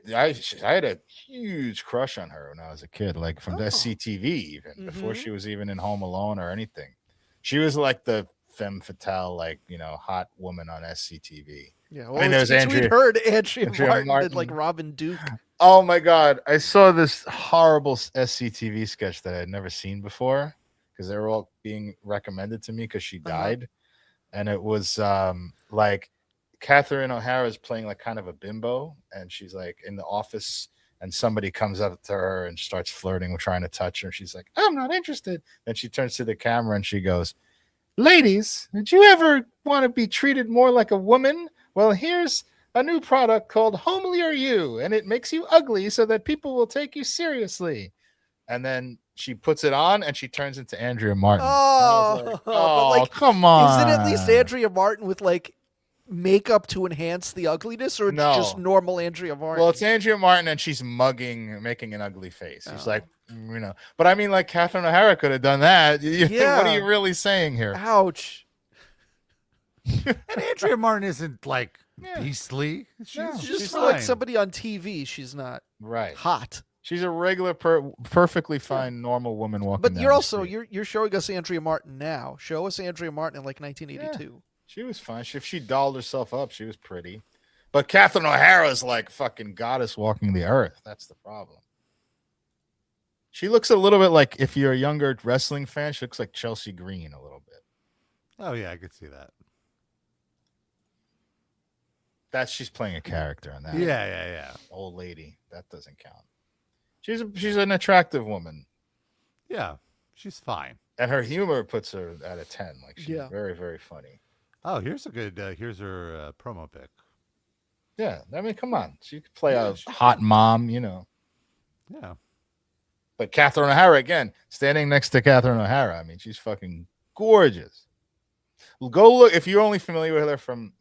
Speaker 3: had a huge crush on her when I was a kid, like from SCTV, even before she was even in Home Alone or anything. She was like the femme fatale, like, hot woman on SCTV.
Speaker 4: Yeah, well,
Speaker 3: I mean, there's
Speaker 4: we'd heard Andrea Martin did like Robin Duke.
Speaker 3: Oh my God. I saw this horrible SCTV sketch that I had never seen before because they were all being recommended to me because she died. And it was like Catherine O'Hara's playing like kind of a bimbo, and she's like in the office and somebody comes up to her and starts flirting with trying to touch her. And she's like, I'm not interested. Then she turns to the camera and she goes, ladies, did you ever want to be treated more like a woman? Well, here's a new product called Homelier You, and it makes you ugly so that people will take you seriously. And then she puts it on and she turns into Andrea Martin.
Speaker 4: Oh,
Speaker 3: like, come on.
Speaker 4: Is it at least Andrea Martin with like makeup to enhance the ugliness, or just normal Andrea Martin?
Speaker 3: Well, it's Andrea Martin and she's making an ugly face. She's like, but I mean, like Catherine O'Hara could have done that. What are you really saying here?
Speaker 4: Ouch.
Speaker 2: And Andrea Martin isn't like beastly.
Speaker 4: She's like somebody on TV. She's not hot.
Speaker 3: She's a regular, perfectly fine, normal woman walking.
Speaker 4: But you're also you're showing us Andrea Martin now. Show us Andrea Martin in like 1982. Yeah,
Speaker 3: she was fine. If she dolled herself up, she was pretty. But Catherine O'Hara's like fucking goddess walking the earth. That's the problem. She looks a little bit like, if you're a younger wrestling fan, she looks like Chelsea Green a little bit.
Speaker 2: Oh yeah, I could see that.
Speaker 3: She's playing a character on that.
Speaker 2: Yeah.
Speaker 3: Old lady. That doesn't count. She's an attractive woman.
Speaker 2: Yeah, she's fine.
Speaker 3: And her humor puts her at a 10. Like, she's very, very funny.
Speaker 2: Oh, here's her promo pic.
Speaker 3: Yeah, I mean, come on. She could play a hot mom,
Speaker 2: Yeah.
Speaker 3: But Catherine O'Hara, again, standing next to Catherine O'Hara, I mean, she's fucking gorgeous. Go look, if you're only familiar with her from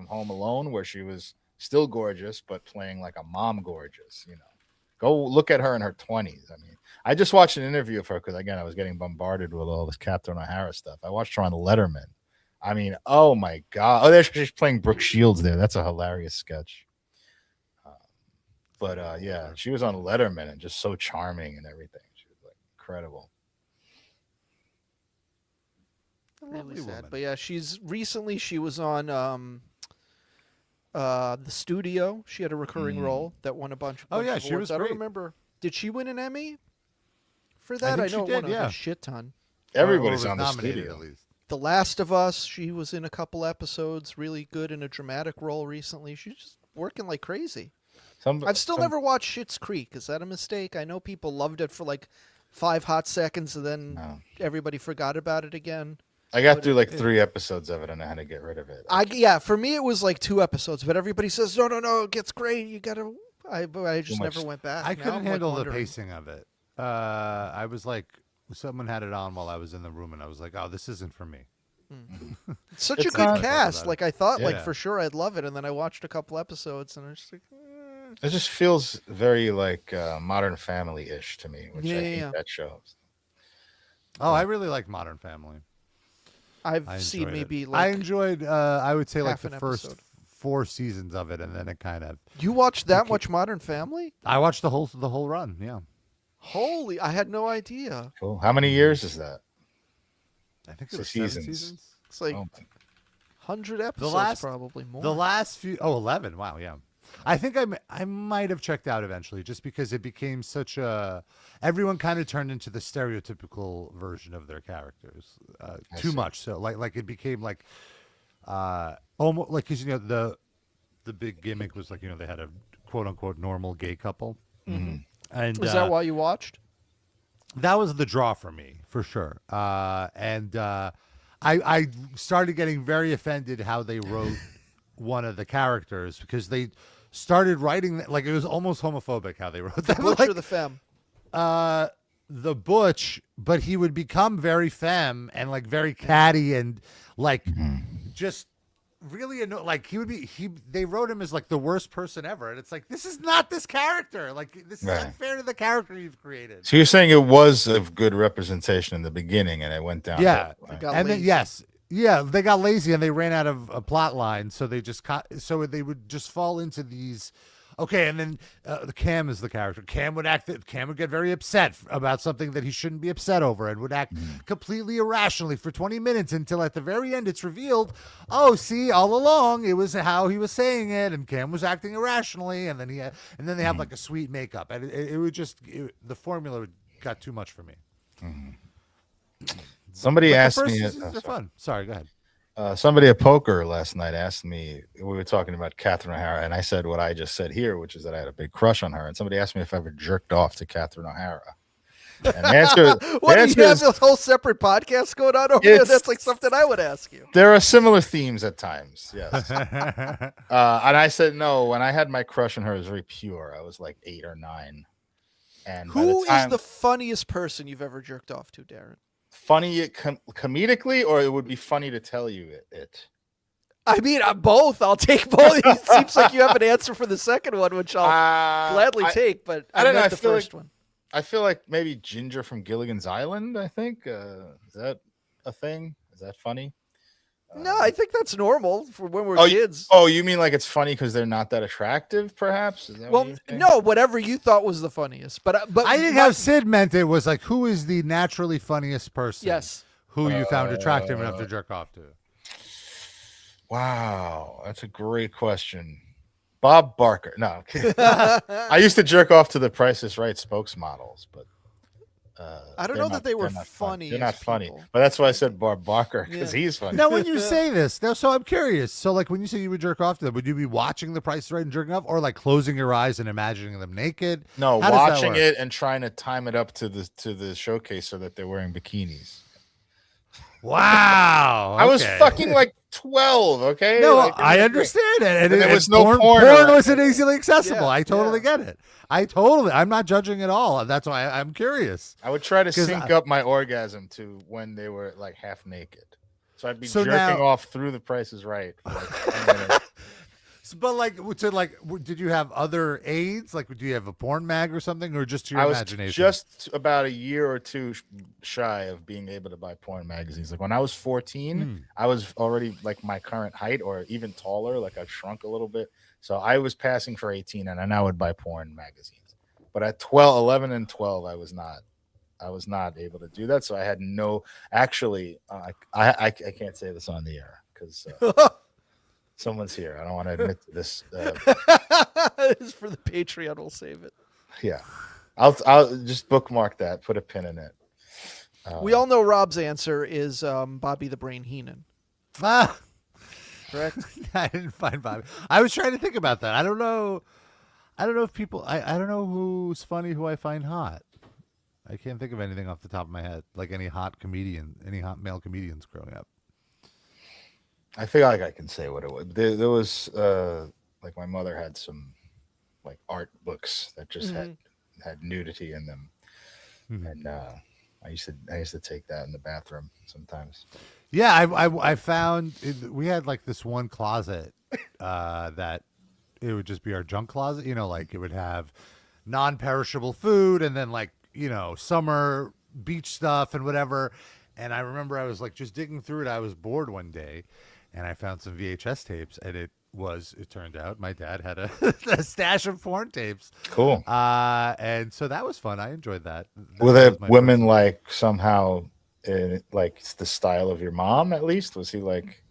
Speaker 3: Home Alone, where she was still gorgeous, but playing like a mom gorgeous, Go look at her in her 20s. I mean, I just watched an interview of her because, again, I was getting bombarded with all this Catherine O'Hara stuff. I watched her on Letterman. I mean, oh my God. Oh, she's playing Brooke Shields there. That's a hilarious sketch. Yeah, she was on Letterman and just so charming and everything. She was like incredible.
Speaker 4: Really sad. But yeah, she was on The Studio. She had a recurring role that won a bunch of awards.
Speaker 2: She was great.
Speaker 4: I don't remember. Did she win an Emmy for that? I know it won a shit ton.
Speaker 3: Everybody's on The Studio.
Speaker 2: At least.
Speaker 4: The Last of Us, she was in a couple episodes, really good in a dramatic role recently. She's just working like crazy. I've still never watched Schitt's Creek. Is that a mistake? I know people loved it for like 5 hot seconds and then everybody forgot about it again.
Speaker 3: I got through like 3 episodes of it and I had to get rid of it.
Speaker 4: For me it was like 2 episodes, but everybody says no, it gets great. You gotta. I just never went back.
Speaker 2: I couldn't handle the pacing of it. I was like, someone had it on while I was in the room, and I was like, oh, this isn't for me.
Speaker 4: It's such a good cast. Like I thought, like for sure I'd love it, and then I watched a couple episodes, and I was just like.
Speaker 3: It just feels very like Modern Family-ish to me, which I hate that show.
Speaker 2: Oh, I really like Modern Family.
Speaker 4: I've seen maybe
Speaker 2: like I enjoyed I would say like the first
Speaker 4: episode.
Speaker 2: 4 seasons of it, and then it kind of.
Speaker 4: You watched that much Modern Family?
Speaker 2: I watched the whole run. Yeah.
Speaker 4: Holy! I had no idea.
Speaker 3: Cool. How many years is that?
Speaker 2: I think it was 7 seasons.
Speaker 4: It's like 100 episodes, probably more.
Speaker 2: The last few. 11. Wow. Yeah. I think I might have checked out eventually, just because it became such a. Everyone kind of turned into the stereotypical version of their characters too much. So like it became like almost like, because the big gimmick was like they had a quote unquote normal gay couple.
Speaker 4: Mm-hmm.
Speaker 2: And
Speaker 4: was that why you watched?
Speaker 2: That was the draw for me, for sure. I started getting very offended how they wrote one of the characters, because they started writing that like it was almost homophobic how they wrote that.
Speaker 4: The Butch or the Femme?
Speaker 2: The Butch, but he would become very femme and like very catty and like just really like they wrote him as like the worst person ever, and it's like, this is not this character. Like, this is unfair to the character you've created.
Speaker 3: So you're saying it was of good representation in the beginning, and it went down.
Speaker 2: Yeah,
Speaker 4: and
Speaker 2: then they got lazy and they ran out of a plot line, so they just so they would just fall into these. Okay, and then Cam is the character. Cam would get very upset about something that he shouldn't be upset over, and would act completely irrationally for 20 minutes until at the very end it's revealed, oh, see, all along it was how he was saying it, and Cam was acting irrationally, and then they have like a sweet makeup, and it would just the formula got too much for me.
Speaker 3: Somebody asked me.
Speaker 2: They're fun. Sorry, go ahead.
Speaker 3: Somebody at poker last night asked me, we were talking about Catherine O'Hara, and I said what I just said here, which is that I had a big crush on her. And somebody asked me if I ever jerked off to Catherine O'Hara. And the answer,
Speaker 4: do you have this whole separate podcast going on over there? That's like something I would ask you.
Speaker 3: There are similar themes at times, yes. And I said no. When I had my crush on her, it was very pure. I was like 8 or 9. And
Speaker 4: who is the funniest person you've ever jerked off to, Darren?
Speaker 3: Funny comedically, or it would be funny to tell you it?
Speaker 4: I mean, both. I'll take both. It seems like you have an answer for the second one, which I'll gladly take, but I don't know the first one.
Speaker 3: I feel like maybe Ginger from Gilligan's Island, I think. Is that a thing? Is that funny?
Speaker 4: No, I think that's normal for when we're kids.
Speaker 3: You mean like it's funny because they're not that attractive, perhaps? Is that
Speaker 4: no, whatever you thought was the funniest. But
Speaker 2: I think how Sid meant it was like, who is the naturally funniest person?
Speaker 4: Yes.
Speaker 2: Who you found attractive enough to jerk off to?
Speaker 3: Wow, that's a great question. Bob Barker. No, I used to jerk off to the Price is Right spokesmodels, but
Speaker 4: I don't know that they were funny.
Speaker 3: They're not funny, but that's why I said Bob Barker, because he's funny.
Speaker 2: Now, when you say this, so I'm curious. So, like, when you say you would jerk off to them, would you be watching The Price is Right and jerking off, or like closing your eyes and imagining them naked?
Speaker 3: No, watching it and trying to time it up to the showcase so that they're wearing bikinis.
Speaker 2: Wow,
Speaker 3: I was fucking like 12. Okay,
Speaker 2: no,
Speaker 3: like,
Speaker 2: I understand it, and
Speaker 3: there was no porn.
Speaker 2: Porn wasn't easily accessible. I totally get it. I'm not judging at all. That's why I'm curious.
Speaker 3: I would try to sync up my orgasm to when they were like half naked, so I'd be jerking off through The Price is Right for like 10 minutes.
Speaker 2: But did you have other aids? Like, do you have a porn mag or something, or just your imagination? I was
Speaker 3: just about a year or two shy of being able to buy porn magazines. Like when I was 14, I was already like my current height or even taller. Like I've shrunk a little bit. So I was passing for 18, and I now would buy porn magazines. But at 11 and 12, I was not able to do that. So I had no. Actually, I can't say this on the air because. Someone's here. I don't want to admit to this.
Speaker 4: It's for the Patreon. We'll save it.
Speaker 3: Yeah, I'll just bookmark that. Put a pin in it.
Speaker 4: We all know Rob's answer is Bobby the Brain Heenan. Correct.
Speaker 2: I didn't find Bobby. I was trying to think about that. I don't know if people. I don't know who's funny, who I find hot. I can't think of anything off the top of my head, like any hot male comedians growing up.
Speaker 3: I feel like I can say what it was. There was like my mother had some like art books that just had nudity in them, and I used to take that in the bathroom sometimes.
Speaker 2: Yeah, I found we had like this one closet that it would just be our junk closet. You know, like it would have non-perishable food and then like summer beach stuff and whatever. And I remember I was like just digging through it. I was bored one day. And I found some VHS tapes, and it turned out my dad had a stash of porn tapes.
Speaker 3: Cool.
Speaker 2: And so that was fun. I enjoyed that.
Speaker 3: Were there women like somehow, like it's the style of your mom at least? Was he like,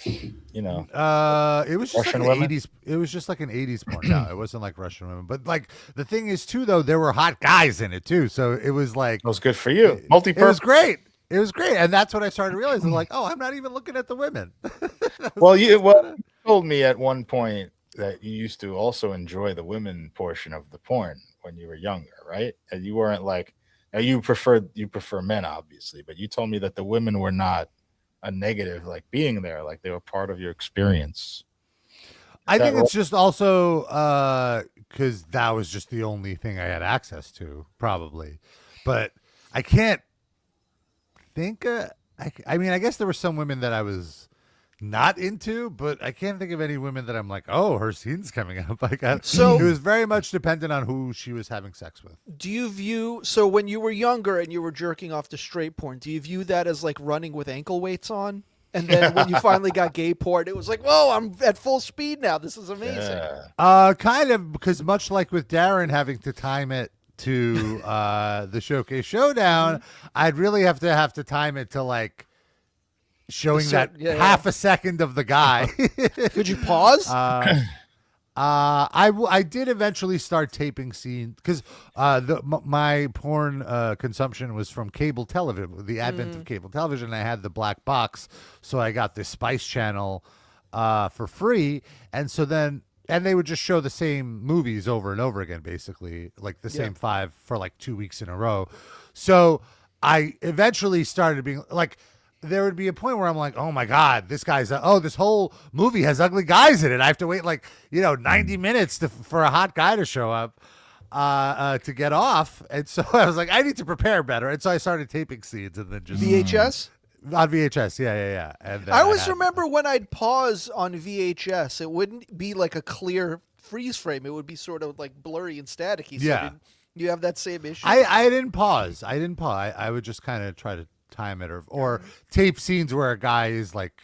Speaker 2: it was just
Speaker 3: Russian
Speaker 2: like an
Speaker 3: women?
Speaker 2: 80s. It was just like an 80s porn. No, it wasn't like Russian women. But like the thing is too, though, there were hot guys in it too. So it was like
Speaker 3: it was good for you. Multi-purpose.
Speaker 2: It was great. It was great, and that's what I started realizing. Like, oh, I'm not even looking at the women.
Speaker 3: You told me at one point that you used to also enjoy the women portion of the porn when you were younger, right? And you weren't like, you prefer men, obviously, but you told me that the women were not a negative, like being there, like they were part of your experience.
Speaker 2: I think it's just also because that was just the only thing I had access to, probably. But I can't think. I mean, I guess there were some women that I was not into, but I can't think of any women that I'm like, oh, her scene's coming up.
Speaker 4: So
Speaker 2: it was very much dependent on who she was having sex with.
Speaker 4: do you view so when you were younger and you were jerking off to straight porn, do you view that as like running with ankle weights on? And then when you finally got gay porn, it was like, whoa, I'm at full speed now. This is amazing.
Speaker 2: Kind of, because much like with Darren having to time it to the Showcase Showdown, I'd really have to time it to like showing half a second of the guy.
Speaker 4: Could you pause?
Speaker 2: I did eventually start taping scenes because my porn consumption was from cable television. With the advent of cable television, I had the black box, so I got this Spice Channel for free, and they would just show the same movies over and over again, basically, like the same 5 for like 2 weeks in a row. So I eventually started being like, there would be a point where I'm like, oh my God, this whole movie has ugly guys in it. I have to wait 90 minutes for a hot guy to show up to get off. And so I was like, I need to prepare better. And so I started taping scenes and then just
Speaker 4: VHS?
Speaker 2: On VHS, yeah. And
Speaker 4: I always remember when I'd pause on VHS, it wouldn't be like a clear freeze frame. It would be sort of like blurry and staticky. So
Speaker 2: yeah.
Speaker 4: You have that same issue?
Speaker 2: I didn't pause. I would just kind of try to time it or tape scenes where a guy is like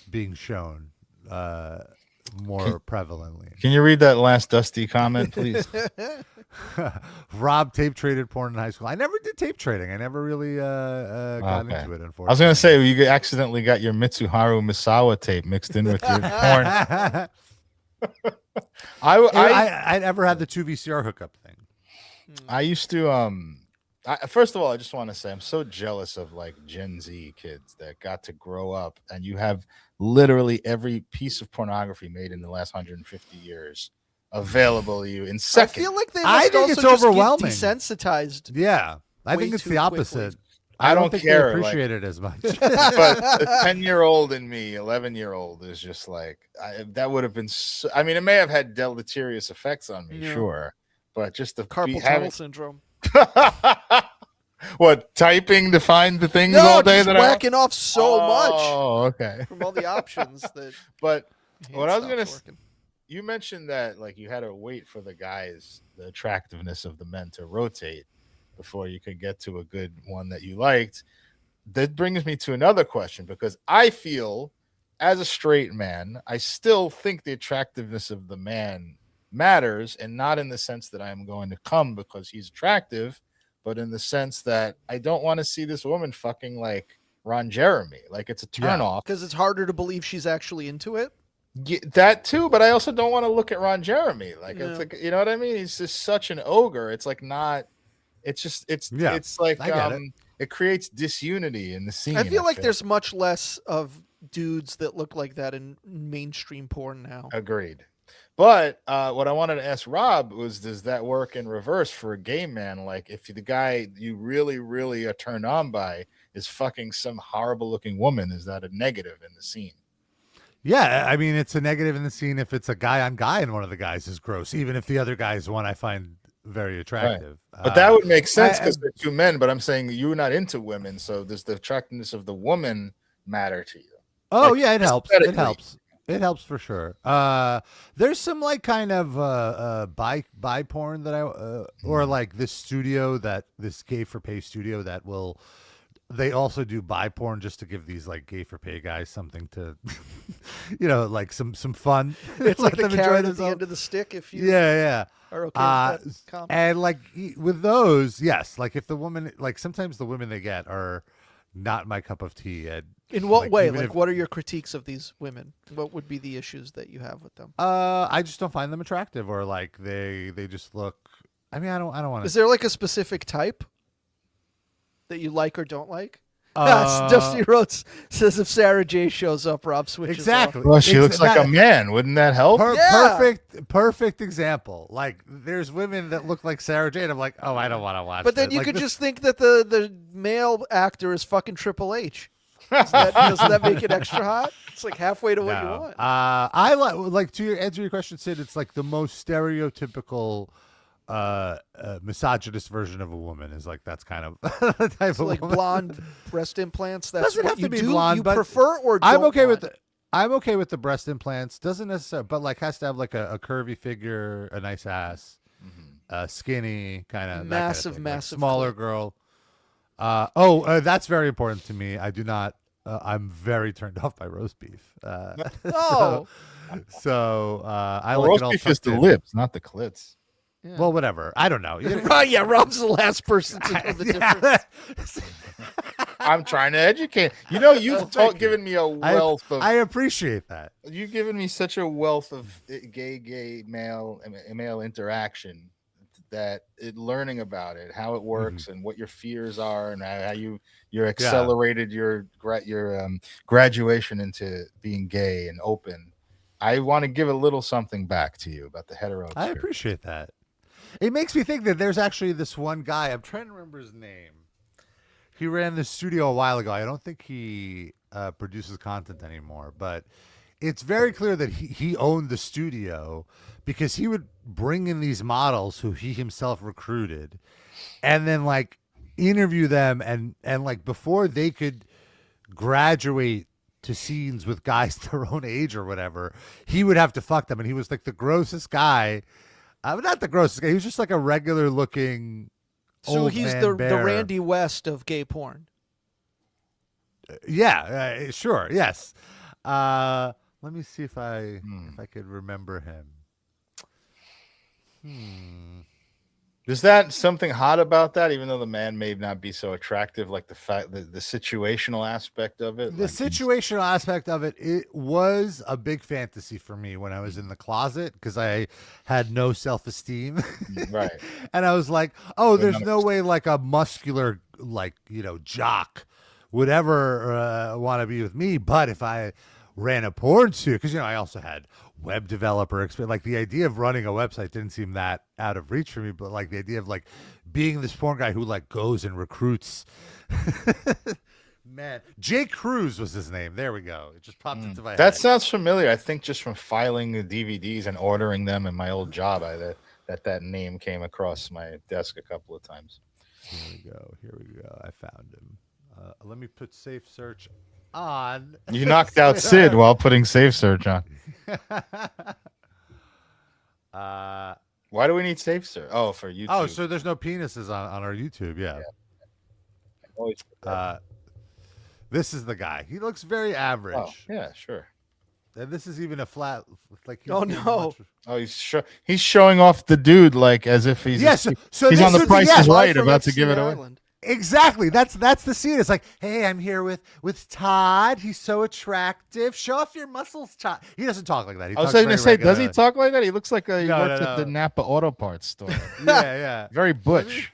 Speaker 2: being shown more prevalently.
Speaker 3: Can you read that last Dusty comment, please?
Speaker 2: Rob tape traded porn in high school. I never did tape trading. I never really got into it, unfortunately.
Speaker 3: I was going to say, you accidentally got your Mitsuharu Misawa tape mixed in with your porn.
Speaker 2: I never had the 2 VCR hookup thing.
Speaker 3: I used to first of all, I just want to say I'm so jealous of like Gen Z kids that got to grow up and you have literally every piece of pornography made in the last 150 years available to you in seconds.
Speaker 4: I feel like they must also
Speaker 2: it's
Speaker 4: just
Speaker 2: overwhelming.
Speaker 4: get desensitized.
Speaker 2: Yeah, I think it's the opposite.
Speaker 3: Quickly. I don't
Speaker 2: think
Speaker 3: care.
Speaker 2: They appreciate it as much.
Speaker 3: But the 10-year-old in me, 11-year-old is just like that would have been. I mean, it may have had deleterious effects on me, sure, but just the
Speaker 4: carpal tunnel syndrome.
Speaker 3: What, typing to find the things all day?
Speaker 4: Just whacking off so much.
Speaker 3: Oh, okay.
Speaker 4: From all the options that.
Speaker 3: But what I was gonna, you mentioned that like you had to wait for the attractiveness of the men to rotate before you could get to a good one that you liked. That brings me to another question, because I feel, as a straight man, I still think the attractiveness of the man matters, and not in the sense that I'm going to come because he's attractive, but in the sense that I don't want to see this woman fucking like Ron Jeremy. Like, it's a turn off.
Speaker 4: Because it's harder to believe she's actually into it.
Speaker 3: Yeah, that too, but I also don't want to look at Ron Jeremy. Like, it's like, you know what I mean? He's just such an ogre. It's like not. It's just it's like it creates disunity in the scene.
Speaker 4: I feel like there's much less of dudes that look like that in mainstream porn now.
Speaker 3: Agreed. But what I wanted to ask Rob was, does that work in reverse for a gay man? Like, if the guy you really, really are turned on by is fucking some horrible looking woman, is that a negative in the scene?
Speaker 2: Yeah, I mean, it's a negative in the scene if it's a guy on guy and one of the guys is gross, even if the other guy is one I find very attractive.
Speaker 3: Right. But that would make sense because they're two men, but I'm saying you're not into women, so does the attractiveness of the woman matter to you?
Speaker 2: Oh,
Speaker 3: like,
Speaker 2: yeah, it helps. It helps. It helps for sure. There's some like kind of bi porn that or like this gay for pay studio that will. They also do bi porn just to give these like gay for pay guys something to, like some fun.
Speaker 4: It's like the carrot at the end of the stick. If you are okay with that comment.
Speaker 2: And like with those, yes, like if the woman, like sometimes the women they get are not my cup of tea.
Speaker 4: In what way? Like, what are your critiques of these women? What would be the issues that you have with them?
Speaker 2: I just don't find them attractive, or like they just look. I mean, I don't want to.
Speaker 4: Is there like a specific type that you like or don't like? Dusty Rhodes says if Sarah J shows up, Rob switches
Speaker 2: exactly.
Speaker 4: off.
Speaker 3: Well, she looks like a man. Wouldn't that help?
Speaker 2: Perfect example. Like, there's women that look like Sarah J, and I'm like, oh, I don't want to watch.
Speaker 4: But then you could just think that the male actor is fucking Triple H. Doesn't that make it extra hot? It's like halfway to what you want.
Speaker 2: I like to answer your question, Sid. It's like the most stereotypical misogynist version of a woman is like, that's kind of the type of
Speaker 4: like
Speaker 2: woman.
Speaker 4: Blonde breast implants. That's
Speaker 2: doesn't
Speaker 4: what
Speaker 2: have
Speaker 4: you
Speaker 2: to be
Speaker 4: do.
Speaker 2: blonde,
Speaker 4: you
Speaker 2: but
Speaker 4: prefer or don't
Speaker 2: I'm okay
Speaker 4: want?
Speaker 2: with it. I'm okay with the breast implants. Doesn't necessarily, but like has to have like a curvy figure, a nice ass, skinny kind of
Speaker 4: Massive,
Speaker 2: like
Speaker 4: massive
Speaker 2: smaller
Speaker 4: clit.
Speaker 2: girl. That's very important to me. I do not. I'm very turned off by roast beef.
Speaker 4: Oh.
Speaker 2: I
Speaker 3: Well,
Speaker 2: like it
Speaker 3: roast
Speaker 2: all
Speaker 3: beef is
Speaker 2: tucked
Speaker 3: the
Speaker 2: in.
Speaker 3: lips, not the clits.
Speaker 4: Yeah.
Speaker 2: Well, whatever. I don't know.
Speaker 4: Right, yeah, Rob's the last person to know the difference.
Speaker 3: I'm trying to educate. You know, you've
Speaker 2: thank you.
Speaker 3: given me a wealth of.
Speaker 2: I appreciate that.
Speaker 3: You've given me such a wealth of gay male interaction that learning about it, how it works, and what your fears are, and how you're accelerated your graduation into being gay and open. I want to give a little something back to you about the hetero experience.
Speaker 2: I appreciate that. It makes me think that there's actually this one guy. I'm trying to remember his name. He ran the studio a while ago. I don't think he produces content anymore, but it's very clear that he owned the studio because he would bring in these models who he himself recruited and then like interview them and like before they could graduate to scenes with guys their own age or whatever, he would have to fuck them. And he was like the grossest guy. Not the grossest guy. He was just like a regular looking
Speaker 4: So
Speaker 2: old
Speaker 4: he's
Speaker 2: man
Speaker 4: the
Speaker 2: bear.
Speaker 4: Randy West of gay porn.
Speaker 2: Yeah, sure. Yes. Let me see if I could remember him.
Speaker 3: Is that something hot about that? Even though the man may not be so attractive, like the fact that the situational aspect of it.
Speaker 2: The situational aspect of it, it was a big fantasy for me when I was in the closet because I had no self-esteem.
Speaker 3: Right.
Speaker 2: And I was like, oh, there's no way like a muscular, like, jock would ever want to be with me. But if I ran a porn studio, because, I also had web developer experience. Like the idea of running a website didn't seem that out of reach for me, but like the idea of like being this porn guy who like goes and recruits. Man, Jake Cruz was his name. There we go. It just popped into my head.
Speaker 3: That sounds familiar. I think just from filing the DVDs and ordering them in my old job, that name came across my desk a couple of times.
Speaker 2: Here we go. I found him. Let me put safe search on.
Speaker 3: You knocked out Sid while putting safe search on. Why do we need safe search? Oh, for YouTube.
Speaker 2: Oh, so there's no penises on our YouTube. Yeah. This is the guy. He looks very average.
Speaker 3: Oh, yeah, sure.
Speaker 2: And this is even a flat. Like
Speaker 4: Oh no!
Speaker 3: Oh, he's showing off the dude like as if he's
Speaker 2: so
Speaker 3: he's on the Price is Right
Speaker 4: From
Speaker 3: about to
Speaker 4: Epstein
Speaker 3: give it away.
Speaker 4: Island.
Speaker 2: Exactly. That's the scene. It's like, hey, I'm here with Todd. He's so attractive. Show off your muscles, Todd. He doesn't talk like that. He
Speaker 3: I was
Speaker 2: talks
Speaker 3: going to
Speaker 2: very
Speaker 3: say, does he
Speaker 2: regular.
Speaker 3: talk like that? He looks like he
Speaker 2: No,
Speaker 3: works
Speaker 2: no,
Speaker 3: at the
Speaker 2: no.
Speaker 3: Napa Auto Parts store.
Speaker 2: Yeah.
Speaker 3: Very butch.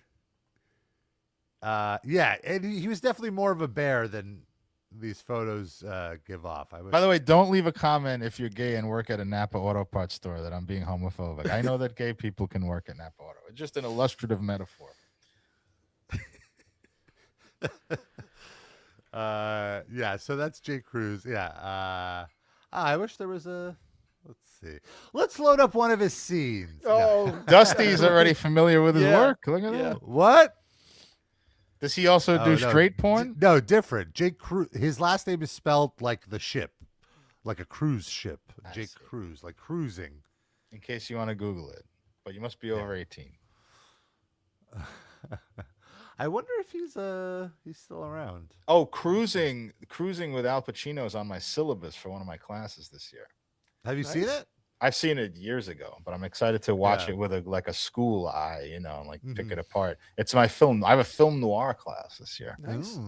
Speaker 2: Yeah, and he was definitely more of a bear than these photos give off.
Speaker 3: By the way, don't leave a comment if you're gay and work at a Napa Auto Parts store that I'm being homophobic. I know that gay people can work at Napa Auto. It's just an illustrative metaphor.
Speaker 2: Yeah, so that's Jake Cruz. Yeah. I wish there was a. Let's see. Let's load up one of his scenes.
Speaker 3: Oh, Dusty's already familiar with his work. Look at that.
Speaker 2: What?
Speaker 3: Does he also do straight porn?
Speaker 2: No, different. Jake Cruz. His last name is spelled like the ship, like a cruise ship. Jake Cruz, like cruising.
Speaker 3: In case you want to Google it, but you must be over 18.
Speaker 2: I wonder if he's still around.
Speaker 3: Oh, cruising with Al Pacino is on my syllabus for one of my classes this year.
Speaker 2: Have you seen it?
Speaker 3: I've seen it years ago, but I'm excited to watch it with a school eye, and like pick it apart. It's my film. I have a film noir class this year.
Speaker 4: Nice.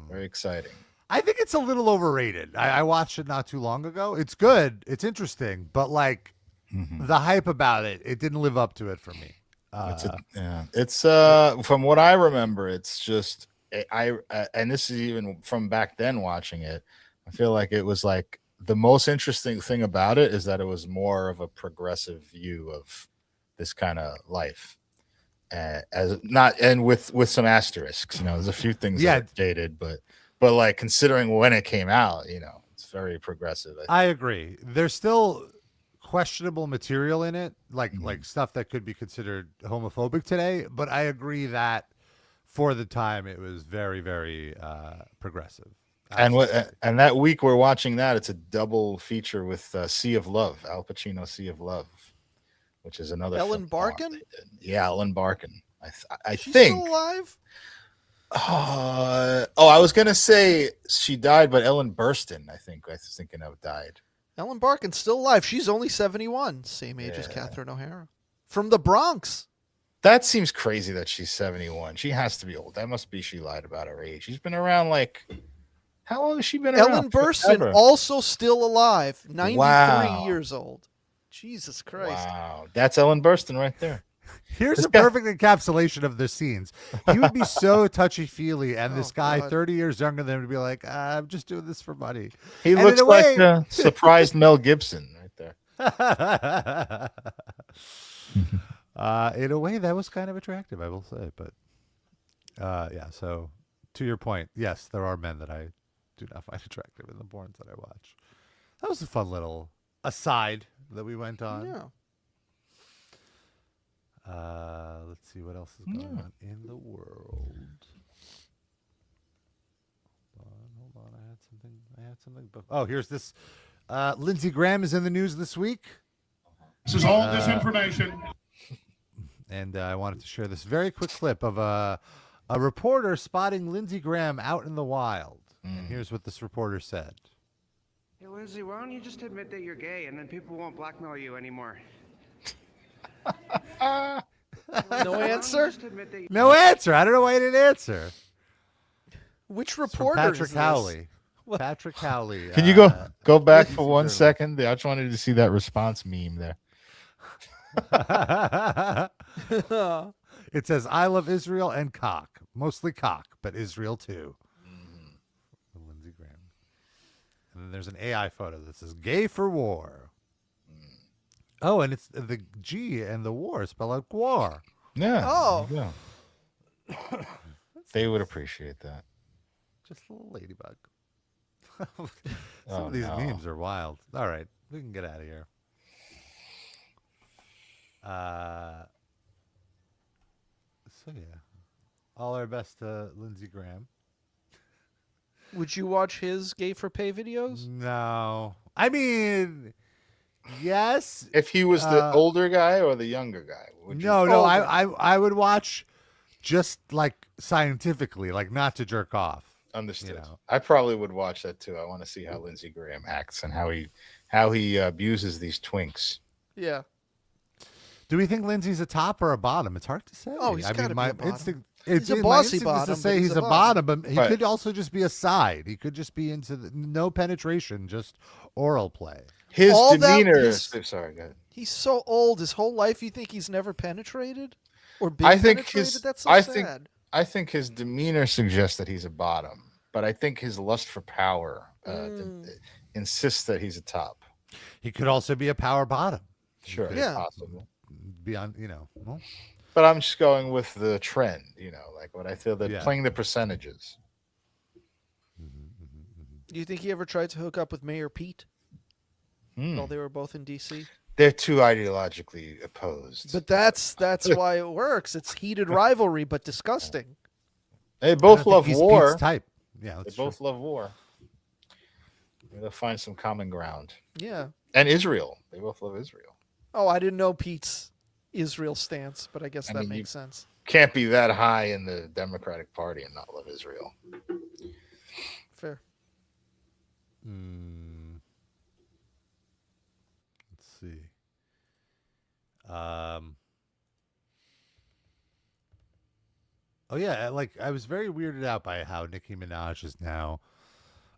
Speaker 3: Very exciting.
Speaker 2: I think it's a little overrated. I watched it not too long ago. It's good. It's interesting, but like the hype about it didn't live up to it for me.
Speaker 3: It's from what I remember, it's just and this is even from back then watching it. I feel like it was like the most interesting thing about it is that it was more of a progressive view of this kind of life, with some asterisks. There's a few things that are dated, but like considering when it came out, it's very progressive.
Speaker 2: I agree. There's still questionable material in it, like stuff that could be considered homophobic today. But I agree that for the time it was very, very progressive.
Speaker 3: And that week we're watching that. It's a double feature with Sea of Love, Al Pacino, Sea of Love, which is another
Speaker 4: Ellen
Speaker 3: film noir
Speaker 4: Barkin?
Speaker 3: they did. Yeah, Ellen Barkin. I
Speaker 4: She's
Speaker 3: think.
Speaker 4: still alive?
Speaker 3: I was gonna say she died, but Ellen Burstyn, I was thinking of, died.
Speaker 4: Ellen Barkin's still alive. She's only 71, same age as Catherine O'Hara. From the Bronx.
Speaker 3: That seems crazy that she's 71. She has to be old. That must be she lied about her age. She's been around how long has she been around?
Speaker 4: Ellen Burstyn, also still alive, 93 years old. Jesus Christ.
Speaker 3: Wow. That's Ellen Burstyn right there.
Speaker 2: Here's a perfect encapsulation of the scenes. He would be so touchy-feely, and this guy, 30 years younger than him, would be like, I'm just doing this for money.
Speaker 3: He looks like a surprised Mel Gibson right there.
Speaker 2: In a way, that was kind of attractive, I will say. But, so to your point, yes, there are men that I do not find attractive in the porns that I watch. That was a fun little aside that we went on.
Speaker 4: Yeah.
Speaker 2: Let's see what else is going on in the world. Hold on. I had something. Oh, here's this. Lindsey Graham is in the news this week.
Speaker 5: This is all disinformation.
Speaker 2: And I wanted to share this very quick clip of a reporter spotting Lindsey Graham out in the wild. And here's what this reporter said.
Speaker 6: Hey, Lindsay, why don't you just admit that you're gay and then people won't blackmail you anymore?
Speaker 4: No answer?
Speaker 2: No answer. I don't know why he didn't answer.
Speaker 4: Which reporter is
Speaker 2: Patrick
Speaker 4: this?
Speaker 2: Howley. Patrick Howley.
Speaker 3: Can you go back for 1 second? I just wanted to see that response meme there.
Speaker 2: It says, I love Israel and cock. Mostly cock, but Israel too. Lindsey Graham. And then there's an AI photo that says, gay for war. Oh, and it's the G and the war spell out war.
Speaker 3: Yeah.
Speaker 4: Oh.
Speaker 3: Yeah. They would appreciate that.
Speaker 2: Just a little ladybug. Some of these memes are wild. All right, we can get out of here. So yeah, all our best to Lindsey Graham.
Speaker 4: Would you watch his gay for pay videos?
Speaker 2: No, I mean, yes.
Speaker 3: If he was the older guy or the younger guy,
Speaker 2: No. I would watch just like scientifically, like not to jerk off.
Speaker 3: Understood.
Speaker 2: You know.
Speaker 3: I probably would watch that too. I want to see how Lindsey Graham acts and how he abuses these twinks.
Speaker 4: Yeah.
Speaker 2: Do we think Lindsey's a top or a bottom? It's hard to say.
Speaker 4: Oh, he's got to be a bottom.
Speaker 2: He's
Speaker 4: a bossy bottom.
Speaker 2: To say he's a bottom, but he could also just be a side. He could just be into no penetration, just oral play.
Speaker 3: His demeanor. Sorry, go ahead.
Speaker 4: He's so old. His whole life, you think he's never penetrated or been penetrated? That's so sad.
Speaker 3: I think his demeanor suggests that he's a bottom, but I think his lust for power insists that he's a top.
Speaker 2: He could also be a power bottom.
Speaker 3: Sure, it's possible.
Speaker 2: Beyond, well.
Speaker 3: But I'm just going with the trend, like what I feel that playing the percentages.
Speaker 4: Do you think he ever tried to hook up with Mayor Pete while they were both in D.C.?
Speaker 3: They're too ideologically opposed.
Speaker 4: But that's why it works. It's heated rivalry, but disgusting.
Speaker 3: They both love war.
Speaker 2: Pete's type. Yeah,
Speaker 3: they both love war. They'll find some common ground.
Speaker 4: Yeah.
Speaker 3: And Israel. They both love Israel.
Speaker 4: Oh, I didn't know Pete's Israel stance, but I guess that makes sense.
Speaker 3: Can't be that high in the Democratic Party and not love Israel.
Speaker 4: Fair.
Speaker 2: Let's see. Oh yeah, I was very weirded out by how Nicki Minaj is now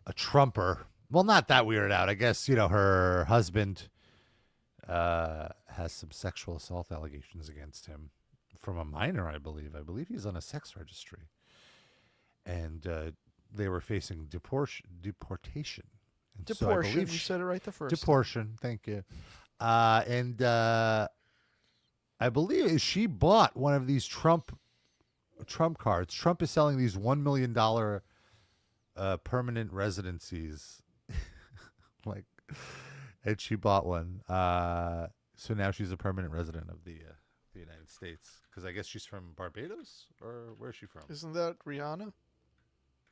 Speaker 2: a Trumper. Well, not that weirded out. I guess her husband has some sexual assault allegations against him from a minor, I believe. I believe he's on a sex registry, and they were facing deportation. And
Speaker 4: deportation. You said it right the first.
Speaker 2: Deportation. Thank you. And I believe she bought one of these Trump cards. Trump is selling these $1 million permanent residencies, and she bought one. So now she's a permanent resident of the United States, because I guess she's from Barbados, or where's she from?
Speaker 4: Isn't that Rihanna?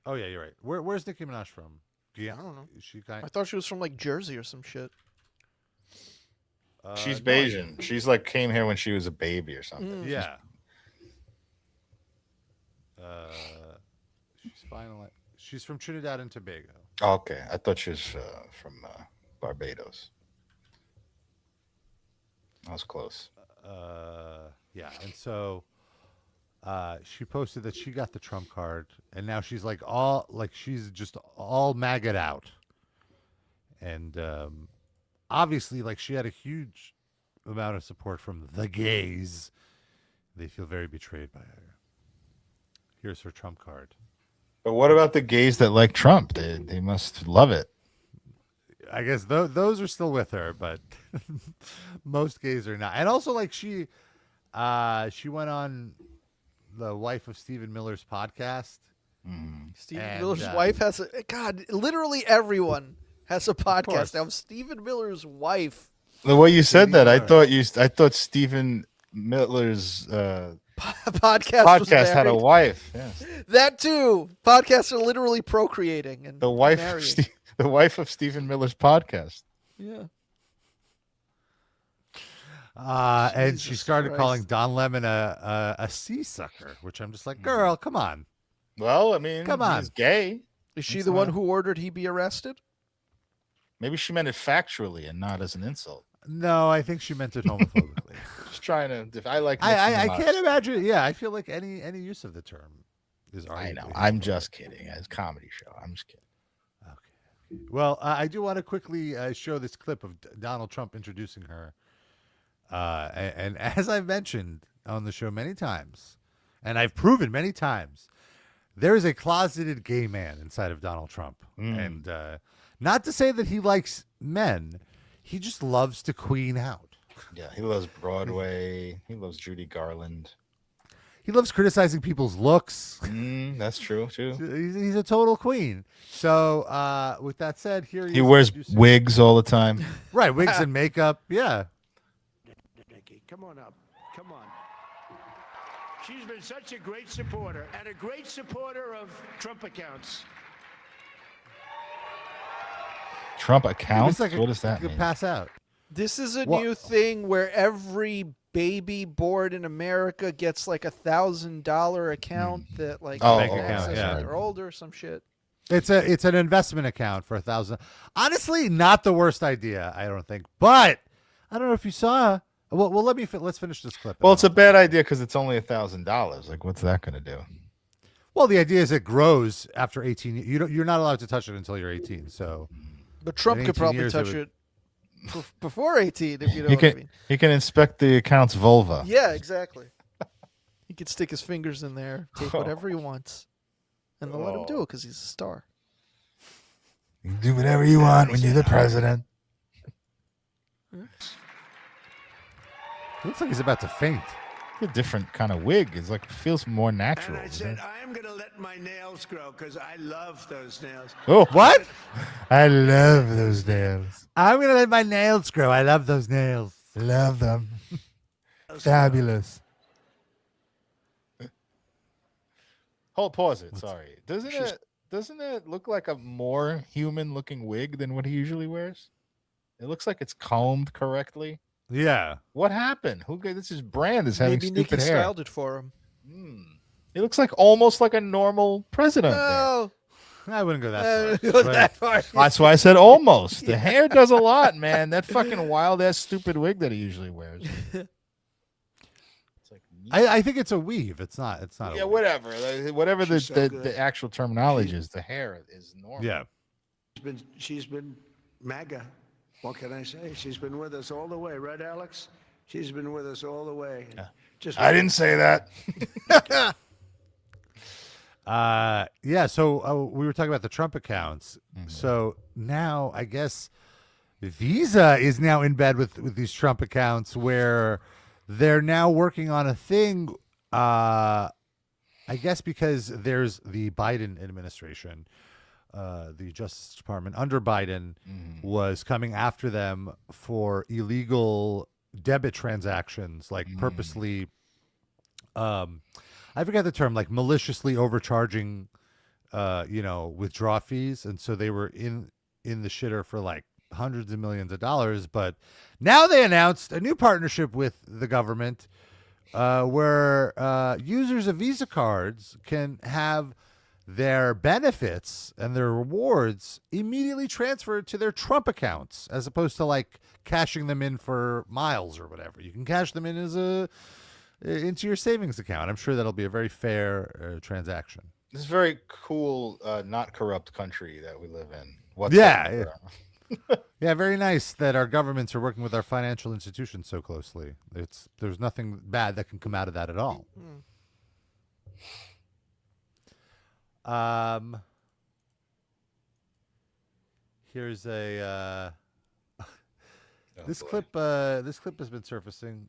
Speaker 2: Oh yeah, you're right. Where's Nicki Minaj from?
Speaker 4: I don't know.
Speaker 2: Is she kind?
Speaker 4: I thought she was from like Jersey or some shit.
Speaker 3: She's
Speaker 2: no,
Speaker 3: Bayesian. She's like came here when she was a baby or something.
Speaker 2: Yeah. She's from Trinidad and Tobago.
Speaker 3: Okay, I thought she was from Barbados. I was close.
Speaker 2: Yeah, and so she posted that she got the Trump card, and now she's she's just all maggot out, and obviously, like, she had a huge amount of support from the gays. They feel very betrayed by her. Here's her Trump card.
Speaker 3: But what about the gays that like Trump? They must love it.
Speaker 2: I guess those are still with her, but most gays are not. And also, like, she went on the wife of Stephen Miller's podcast.
Speaker 4: Stephen Miller's wife has a literally everyone has a podcast now. Stephen Miller's wife.
Speaker 3: The way you said that, I thought Stephen Miller's
Speaker 4: podcast
Speaker 3: had a wife. Yes.
Speaker 4: That too. Podcasts are literally procreating and
Speaker 3: The wife
Speaker 4: marrying.
Speaker 3: the wife of Stephen Miller's podcast.
Speaker 4: Yeah.
Speaker 2: And she started
Speaker 4: Christ.
Speaker 2: calling Don Lemon a sea sucker, which I'm just like, girl, come on.
Speaker 3: Well, I mean,
Speaker 2: Come on.
Speaker 3: he's gay.
Speaker 4: Is she the one who ordered he be arrested?
Speaker 3: Maybe she meant it factually and not as an insult.
Speaker 2: No, I think she meant it homophobically.
Speaker 3: Just trying to. I like.
Speaker 2: I can't imagine. Yeah, I feel like any use of the term is.
Speaker 3: I know. I'm just kidding. It's a comedy show. I'm just kidding.
Speaker 2: Okay. Well, I do want to quickly show this clip of Donald Trump introducing her. And as I've mentioned on the show many times, and I've proven many times, there is a closeted gay man inside of Donald Trump. And not to say that he likes men, he just loves to queen out.
Speaker 3: Yeah, he loves Broadway. He loves Judy Garland.
Speaker 2: He loves criticizing people's looks.
Speaker 3: That's true, too.
Speaker 2: He's a total queen. So with that said, here
Speaker 3: he wears wigs all the time.
Speaker 2: Right, wigs and makeup. Yeah.
Speaker 5: Nikki, come on up. Come on. She's been such a great supporter and a great supporter of Trump accounts.
Speaker 3: Trump accounts?
Speaker 2: Like
Speaker 3: what does that
Speaker 2: you
Speaker 3: mean?
Speaker 2: could pass out.
Speaker 4: This is a new thing where every baby born in America gets like $1,000 account that like
Speaker 2: Bank
Speaker 4: access
Speaker 2: account,
Speaker 4: when
Speaker 2: yeah.
Speaker 4: they're older or some shit.
Speaker 2: It's an investment account for $1,000. Honestly, not the worst idea, I don't think. But I don't know if you saw. Well, let's finish this clip.
Speaker 3: Well, it's a bad idea because it's only $1,000. Like, what's that going to do?
Speaker 2: Well, the idea is it grows after 18. You're not allowed to touch it until you're 18. So,
Speaker 4: But Trump
Speaker 2: in
Speaker 4: could
Speaker 2: 18
Speaker 4: probably
Speaker 2: years,
Speaker 4: touch it before 18, if you know
Speaker 3: He
Speaker 4: what I
Speaker 3: can
Speaker 4: mean.
Speaker 3: he can inspect the account's vulva.
Speaker 4: Yeah, exactly. He could stick his fingers in there, take whatever he wants, and they'll let him do it because he's a star.
Speaker 3: You can do whatever you want when you're the president.
Speaker 2: Looks like he's about to faint.
Speaker 3: A different kind of wig. It's like, it feels more natural.
Speaker 5: And I said, I am going to let my nails grow because I love those nails.
Speaker 3: Oh,
Speaker 2: What?
Speaker 3: I love those nails.
Speaker 2: I'm gonna let my nails grow. I love those nails.
Speaker 3: Love them. Fabulous. Hold, pause it. Sorry. Doesn't it look like a more human looking wig than what he usually wears? It looks like it's combed correctly.
Speaker 2: Yeah.
Speaker 3: What happened? This is brand is having
Speaker 4: Maybe
Speaker 3: stupid
Speaker 4: Nikki
Speaker 3: hair.
Speaker 4: styled it for him.
Speaker 3: It looks like almost like a normal president.
Speaker 4: No,
Speaker 2: I wouldn't go that
Speaker 4: it
Speaker 2: far.
Speaker 4: goes
Speaker 2: But-
Speaker 4: that far.
Speaker 3: That's why I said almost. The hair does a lot, man. That fucking wild ass stupid wig that he usually wears. It's like
Speaker 2: I think it's a weave. It's not. It's not.
Speaker 3: yeah,
Speaker 2: a weave.
Speaker 3: whatever. Whatever the,
Speaker 5: She's so good.
Speaker 3: the actual terminology is, the hair is normal.
Speaker 2: Yeah.
Speaker 5: She's been MAGA. What can I say? She's been with us all the way, right, Alex? She's been with us all the way. Just
Speaker 3: I didn't say that.
Speaker 2: Yeah. So we were talking about the Trump accounts. So now I guess Visa is now in bed with these Trump accounts where they're now working on a thing. I guess because there's the Biden administration, the Justice Department under Biden was coming after them for illegal debit transactions, like purposely. I forget the term, like maliciously overcharging withdraw fees, and so they were in the shitter for like hundreds of millions of dollars. But now they announced a new partnership with the government, where users of Visa cards can have their benefits and their rewards immediately transferred to their Trump accounts, as opposed to like cashing them in for miles or whatever. You can cash them in into your savings account. I'm sure that'll be a very fair transaction.
Speaker 3: This is a very cool, not corrupt country that we live in.
Speaker 2: Yeah. Yeah, very nice that our governments are working with our financial institutions so closely. There's nothing bad that can come out of that at all. Here's a this clip has been surfacing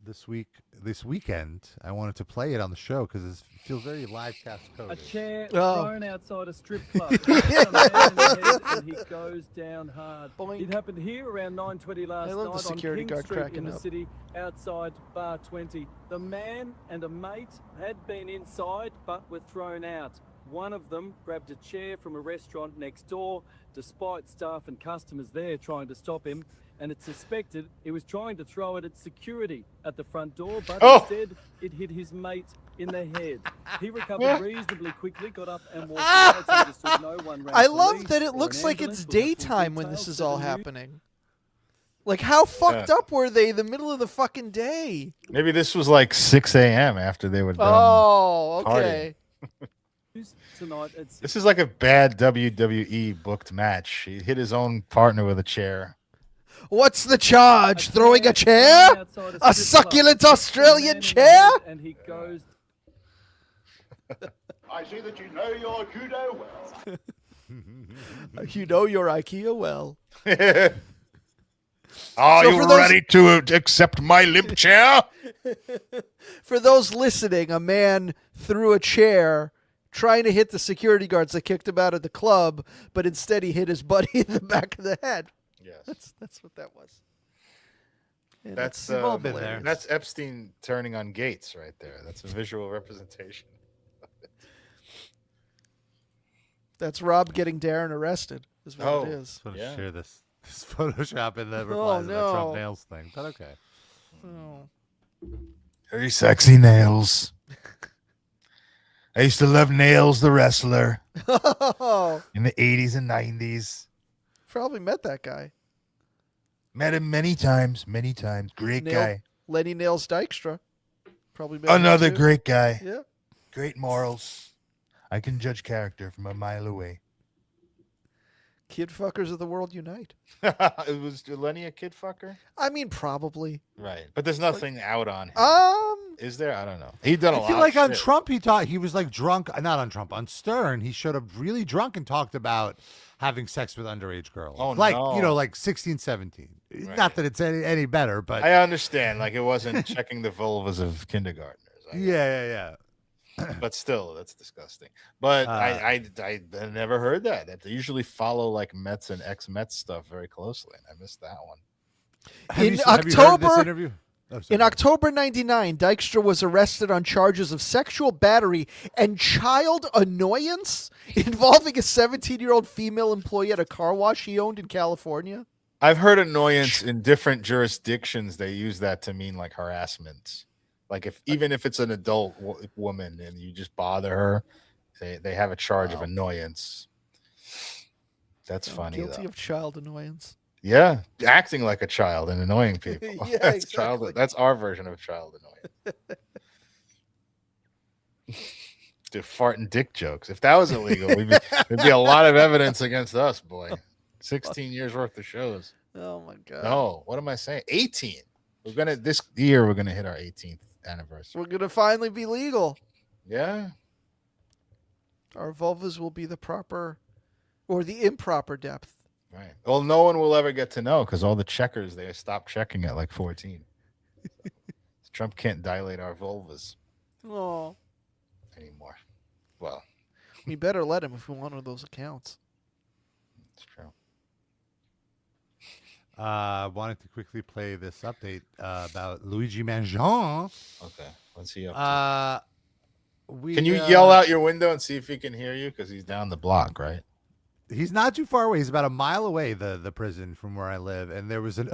Speaker 2: this weekend. I wanted to play it on the show because it feels very Livecast coded.
Speaker 7: A chair thrown outside a strip club. Hits a man in the head and he goes down hard.
Speaker 4: Boink.
Speaker 7: It happened here around 9:20 last night on
Speaker 4: security
Speaker 7: King
Speaker 4: guard
Speaker 7: Street
Speaker 4: cracking
Speaker 7: in the
Speaker 4: up.
Speaker 7: city outside Bar 20. The man and a mate had been inside but were thrown out. One of them grabbed a chair from a restaurant next door, despite staff and customers there trying to stop him, and it's suspected he was trying to throw it at security at the front door, but instead it hit his mate in the head. He recovered reasonably quickly, got up and walked out, and understood no one ran
Speaker 4: I
Speaker 7: police
Speaker 4: love that it
Speaker 7: or
Speaker 4: looks
Speaker 7: an
Speaker 4: like it's
Speaker 7: ambulance or the full
Speaker 4: daytime when this
Speaker 7: details
Speaker 4: is
Speaker 7: to
Speaker 4: all
Speaker 7: the news.
Speaker 4: happening. Like, how fucked up were they the middle of the fucking day?
Speaker 3: Maybe this was like 6 a.m. after they were done.
Speaker 4: Oh, okay.
Speaker 7: Tonight at
Speaker 3: This is like a bad WWE booked match. He hit his own partner with a chair.
Speaker 4: What's the charge? Throwing a chair? A succulent Australian chair?
Speaker 7: And he goes.
Speaker 5: I see that you know your judo well.
Speaker 4: You know your IKEA well.
Speaker 3: Are
Speaker 4: So
Speaker 3: you
Speaker 4: for those-
Speaker 3: ready to accept my limp chair?
Speaker 4: For those listening, a man threw a chair trying to hit the security guards that kicked him out of the club, but instead he hit his buddy in the back of the head.
Speaker 3: Yes.
Speaker 4: That's what that was. And
Speaker 3: That's
Speaker 2: We've all been there.
Speaker 3: That's Epstein turning on Gates right there. That's a visual representation.
Speaker 4: That's Rob getting Darren arrested, is what
Speaker 3: Oh.
Speaker 4: it is.
Speaker 2: I want to
Speaker 3: Yeah.
Speaker 2: share this Photoshop in the replies to the
Speaker 4: no.
Speaker 2: Trump nails thing, but okay.
Speaker 4: Oh.
Speaker 3: Very sexy nails. I used to love Nails the wrestler
Speaker 4: Oh,
Speaker 3: in the 80s and 90s.
Speaker 4: probably met that guy.
Speaker 3: Met him many times. Great
Speaker 4: Nail-
Speaker 3: guy.
Speaker 4: Lenny Nails Dykstra. Probably met him
Speaker 3: Another
Speaker 4: too.
Speaker 3: great guy.
Speaker 4: Yeah.
Speaker 3: Great morals. I can judge character from a mile away.
Speaker 4: Kid fuckers of the world unite.
Speaker 3: It was Lenny a kid fucker?
Speaker 4: I mean, probably.
Speaker 3: Right. But there's nothing out on him. Is there? I don't know. He done a lot
Speaker 2: I feel like
Speaker 3: of
Speaker 2: on
Speaker 3: shit.
Speaker 2: Trump, he was like drunk. Not on Trump, on Stern. He showed up really drunk and talked about having sex with underage girls.
Speaker 3: Oh,
Speaker 2: like,
Speaker 3: no.
Speaker 2: like 16, 17.
Speaker 3: Right.
Speaker 2: Not that it's any better, but
Speaker 3: I understand. Like, it wasn't checking the vulvas of kindergartners.
Speaker 2: yeah.
Speaker 3: But still, that's disgusting. But I never heard that. They usually follow like Mets and ex-Mets stuff very closely, and I missed that one.
Speaker 2: Have
Speaker 4: In
Speaker 2: you heard this
Speaker 4: October-
Speaker 2: interview? Oh, sorry.
Speaker 4: In October 99, Dykstra was arrested on charges of sexual battery and child annoyance involving a 17-year-old female employee at a car wash he owned in California.
Speaker 3: I've heard annoyance in different jurisdictions. They use that to mean like harassment. Like even if it's an adult woman and you just bother her, they have a charge of annoyance. That's funny.
Speaker 4: Guilty
Speaker 3: though.
Speaker 4: of child annoyance.
Speaker 3: Yeah, acting like a child and annoying people.
Speaker 4: Yeah,
Speaker 3: That's
Speaker 4: exactly.
Speaker 3: That's our version of child annoyance. Do fart and dick jokes. If that was illegal, there'd be a lot of evidence against us, boy. 16 years worth of shows.
Speaker 4: Oh my god.
Speaker 3: No, what am I saying? 18. This year we're gonna hit our 18th anniversary.
Speaker 4: We're going to finally be legal.
Speaker 3: Yeah.
Speaker 4: Our vulvas will be the proper or the improper depth.
Speaker 3: Right. Well, no one will ever get to know because all the checkers, they stopped checking at like 14. Trump can't dilate our vulvas
Speaker 4: Oh,
Speaker 3: anymore. Well,
Speaker 4: we better let him if we want one of those accounts.
Speaker 3: it's true.
Speaker 2: Wanted to quickly play this update about Luigi Mangione.
Speaker 3: Okay. Let's see up to. Can you yell out your window and see if he can hear you? Because he's down the block, right?
Speaker 2: He's not too far away. He's about a mile away, the prison from where I live. And there was an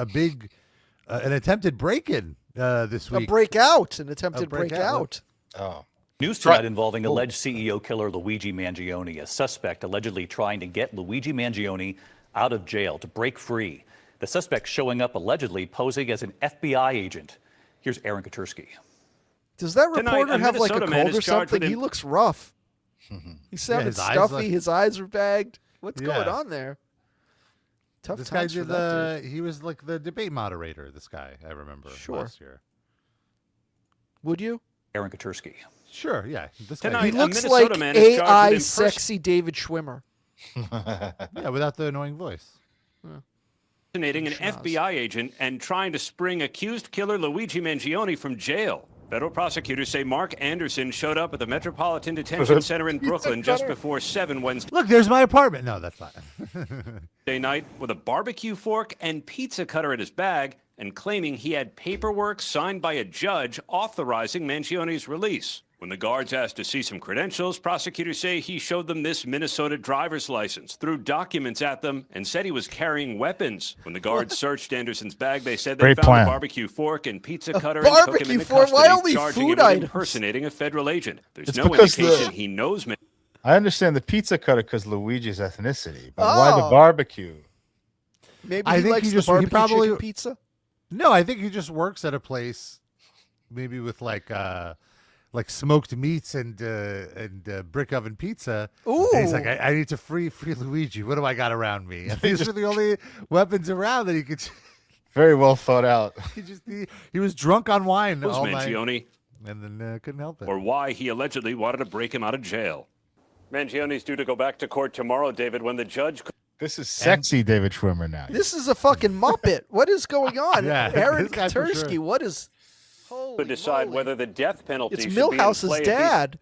Speaker 2: attempted break-in this week.
Speaker 4: An attempted breakout.
Speaker 3: Oh.
Speaker 8: News tonight involving alleged CEO killer Luigi Mangione, a suspect allegedly trying to get Luigi Mangione out of jail to break free. The suspect showing up allegedly posing as an FBI agent. Here's Aaron Katursky.
Speaker 4: Does that reporter have like a cold or something? He looks rough. He sounded stuffy. His eyes are bagged. What's going on there? Tough
Speaker 2: this guy
Speaker 4: times for that dude.
Speaker 2: He was like the debate moderator. This guy, I remember last year.
Speaker 4: Would you?
Speaker 8: Aaron Katursky.
Speaker 2: Sure, yeah. This
Speaker 4: Tonight,
Speaker 2: guy,
Speaker 4: he looks like AI sexy David Schwimmer.
Speaker 2: Yeah, without the annoying voice.
Speaker 9: Impersonating an FBI agent and trying to spring accused killer Luigi Mangione from jail. Federal prosecutors say Mark Anderson showed up at the Metropolitan Detention Center in Brooklyn just before 7 Wednesday.
Speaker 2: Look, there's my apartment. No, that's not.
Speaker 9: Night with a barbecue fork and pizza cutter in his bag and claiming he had paperwork signed by a judge authorizing Mangione's release. When the guards asked to see some credentials, prosecutors say he showed them this Minnesota driver's license, threw documents at them, and said he was carrying weapons. When the guards searched Anderson's bag, they said they found a barbecue fork and pizza cutter and took him into custody, charging him with impersonating a federal agent. There's no indication he knows.
Speaker 3: I understand the pizza cutter because Luigi's ethnicity, but why the barbecue?
Speaker 4: Maybe he likes the barbecue chicken pizza?
Speaker 2: No, I think he just works at a place, maybe with like smoked meats and brick oven pizza.
Speaker 4: Ooh.
Speaker 2: And he's like, I need to free Luigi. What do I got around me? And these are the only weapons around that he could.
Speaker 3: Very well thought out.
Speaker 2: He was drunk on wine all
Speaker 9: Mangione,
Speaker 2: night, and then couldn't help it.
Speaker 9: Or why he allegedly wanted to break him out of jail. Mangione is due to go back to court tomorrow, David, when the judge.
Speaker 3: This is sexy David Schwimmer now.
Speaker 4: This is a fucking Muppet. What is going on?
Speaker 2: Yeah,
Speaker 4: Aaron Katursky, what is...
Speaker 9: To decide whether the death penalty
Speaker 4: it's
Speaker 9: should
Speaker 4: Milhouse's
Speaker 9: be in play
Speaker 4: dad.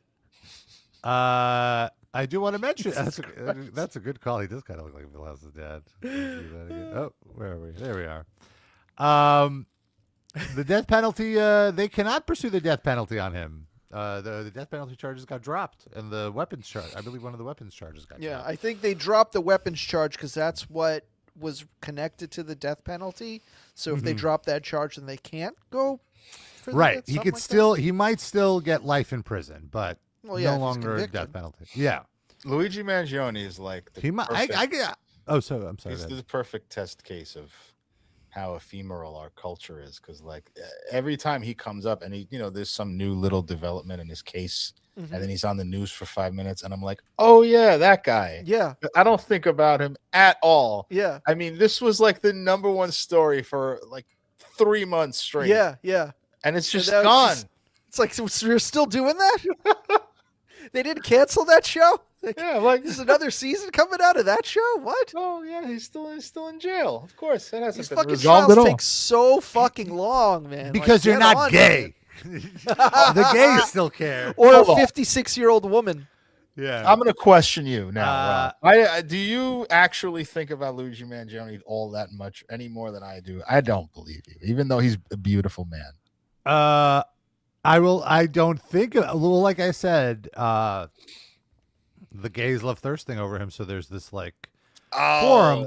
Speaker 2: I do want to mention that's a good call. He does kind of look like Milhouse's dad. Oh, where are we? There we are. The death penalty. They cannot pursue the death penalty on him. The death penalty charges got dropped, and the weapons charge. I believe one of the weapons charges got dropped.
Speaker 4: I think they dropped the weapons charge because that's what was connected to the death penalty. So if they drop that charge, then they can't go.
Speaker 2: Right. He could he might still get life in prison, but no longer a death penalty. Yeah.
Speaker 3: Luigi Mangione is like the
Speaker 2: I'm sorry.
Speaker 3: He's the perfect test case of how ephemeral our culture is, because like every time he comes up and there's some new little development in his case, and then he's on the news for 5 minutes, and I'm like, oh yeah, that guy.
Speaker 4: Yeah.
Speaker 3: I don't think about him at all.
Speaker 4: Yeah.
Speaker 3: I mean, this was like the #1 story for like 3 months straight.
Speaker 4: Yeah, yeah.
Speaker 3: And it's just gone.
Speaker 4: It's like we're still doing that? They didn't cancel that show?
Speaker 3: Yeah, like
Speaker 4: there's another season coming out of that show? What?
Speaker 3: Oh yeah, he's still in jail. Of course, that hasn't been
Speaker 4: fucking
Speaker 3: resolved at all.
Speaker 4: Take so fucking long, man.
Speaker 2: Because you're not gay. The gays still care.
Speaker 4: Or a 56-year-old woman.
Speaker 2: Yeah.
Speaker 3: I'm going to question you now. Do you actually think about Luigi Mangione all that much any more than I do? I don't believe you, even though he's a beautiful man.
Speaker 2: I don't think. Well, like I said, the gays love thirsting over him. So there's this like forum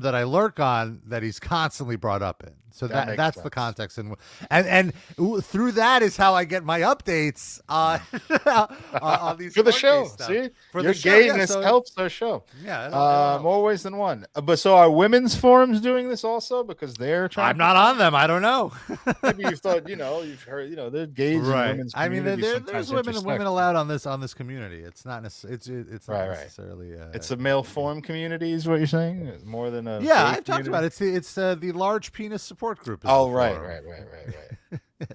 Speaker 2: that I lurk on that he's constantly brought up in. So that's the context, and through that is how I get my updates on these
Speaker 3: for the show.
Speaker 2: Stuff.
Speaker 3: See,
Speaker 2: for
Speaker 3: your
Speaker 2: the show,
Speaker 3: gayness helps our show.
Speaker 2: Yeah,
Speaker 3: more ways than one. But so are women's forums doing this also because they're trying?
Speaker 2: I'm not on them. I don't know.
Speaker 3: Maybe you thought you've heard they're gays in women's.
Speaker 2: I mean, there's women allowed on this community. It's not necessarily. It's not necessarily.
Speaker 3: It's a male forum community, is what you're saying? It's more than a.
Speaker 2: Yeah, I've talked about it. It's the large penis support group.
Speaker 3: Oh, right.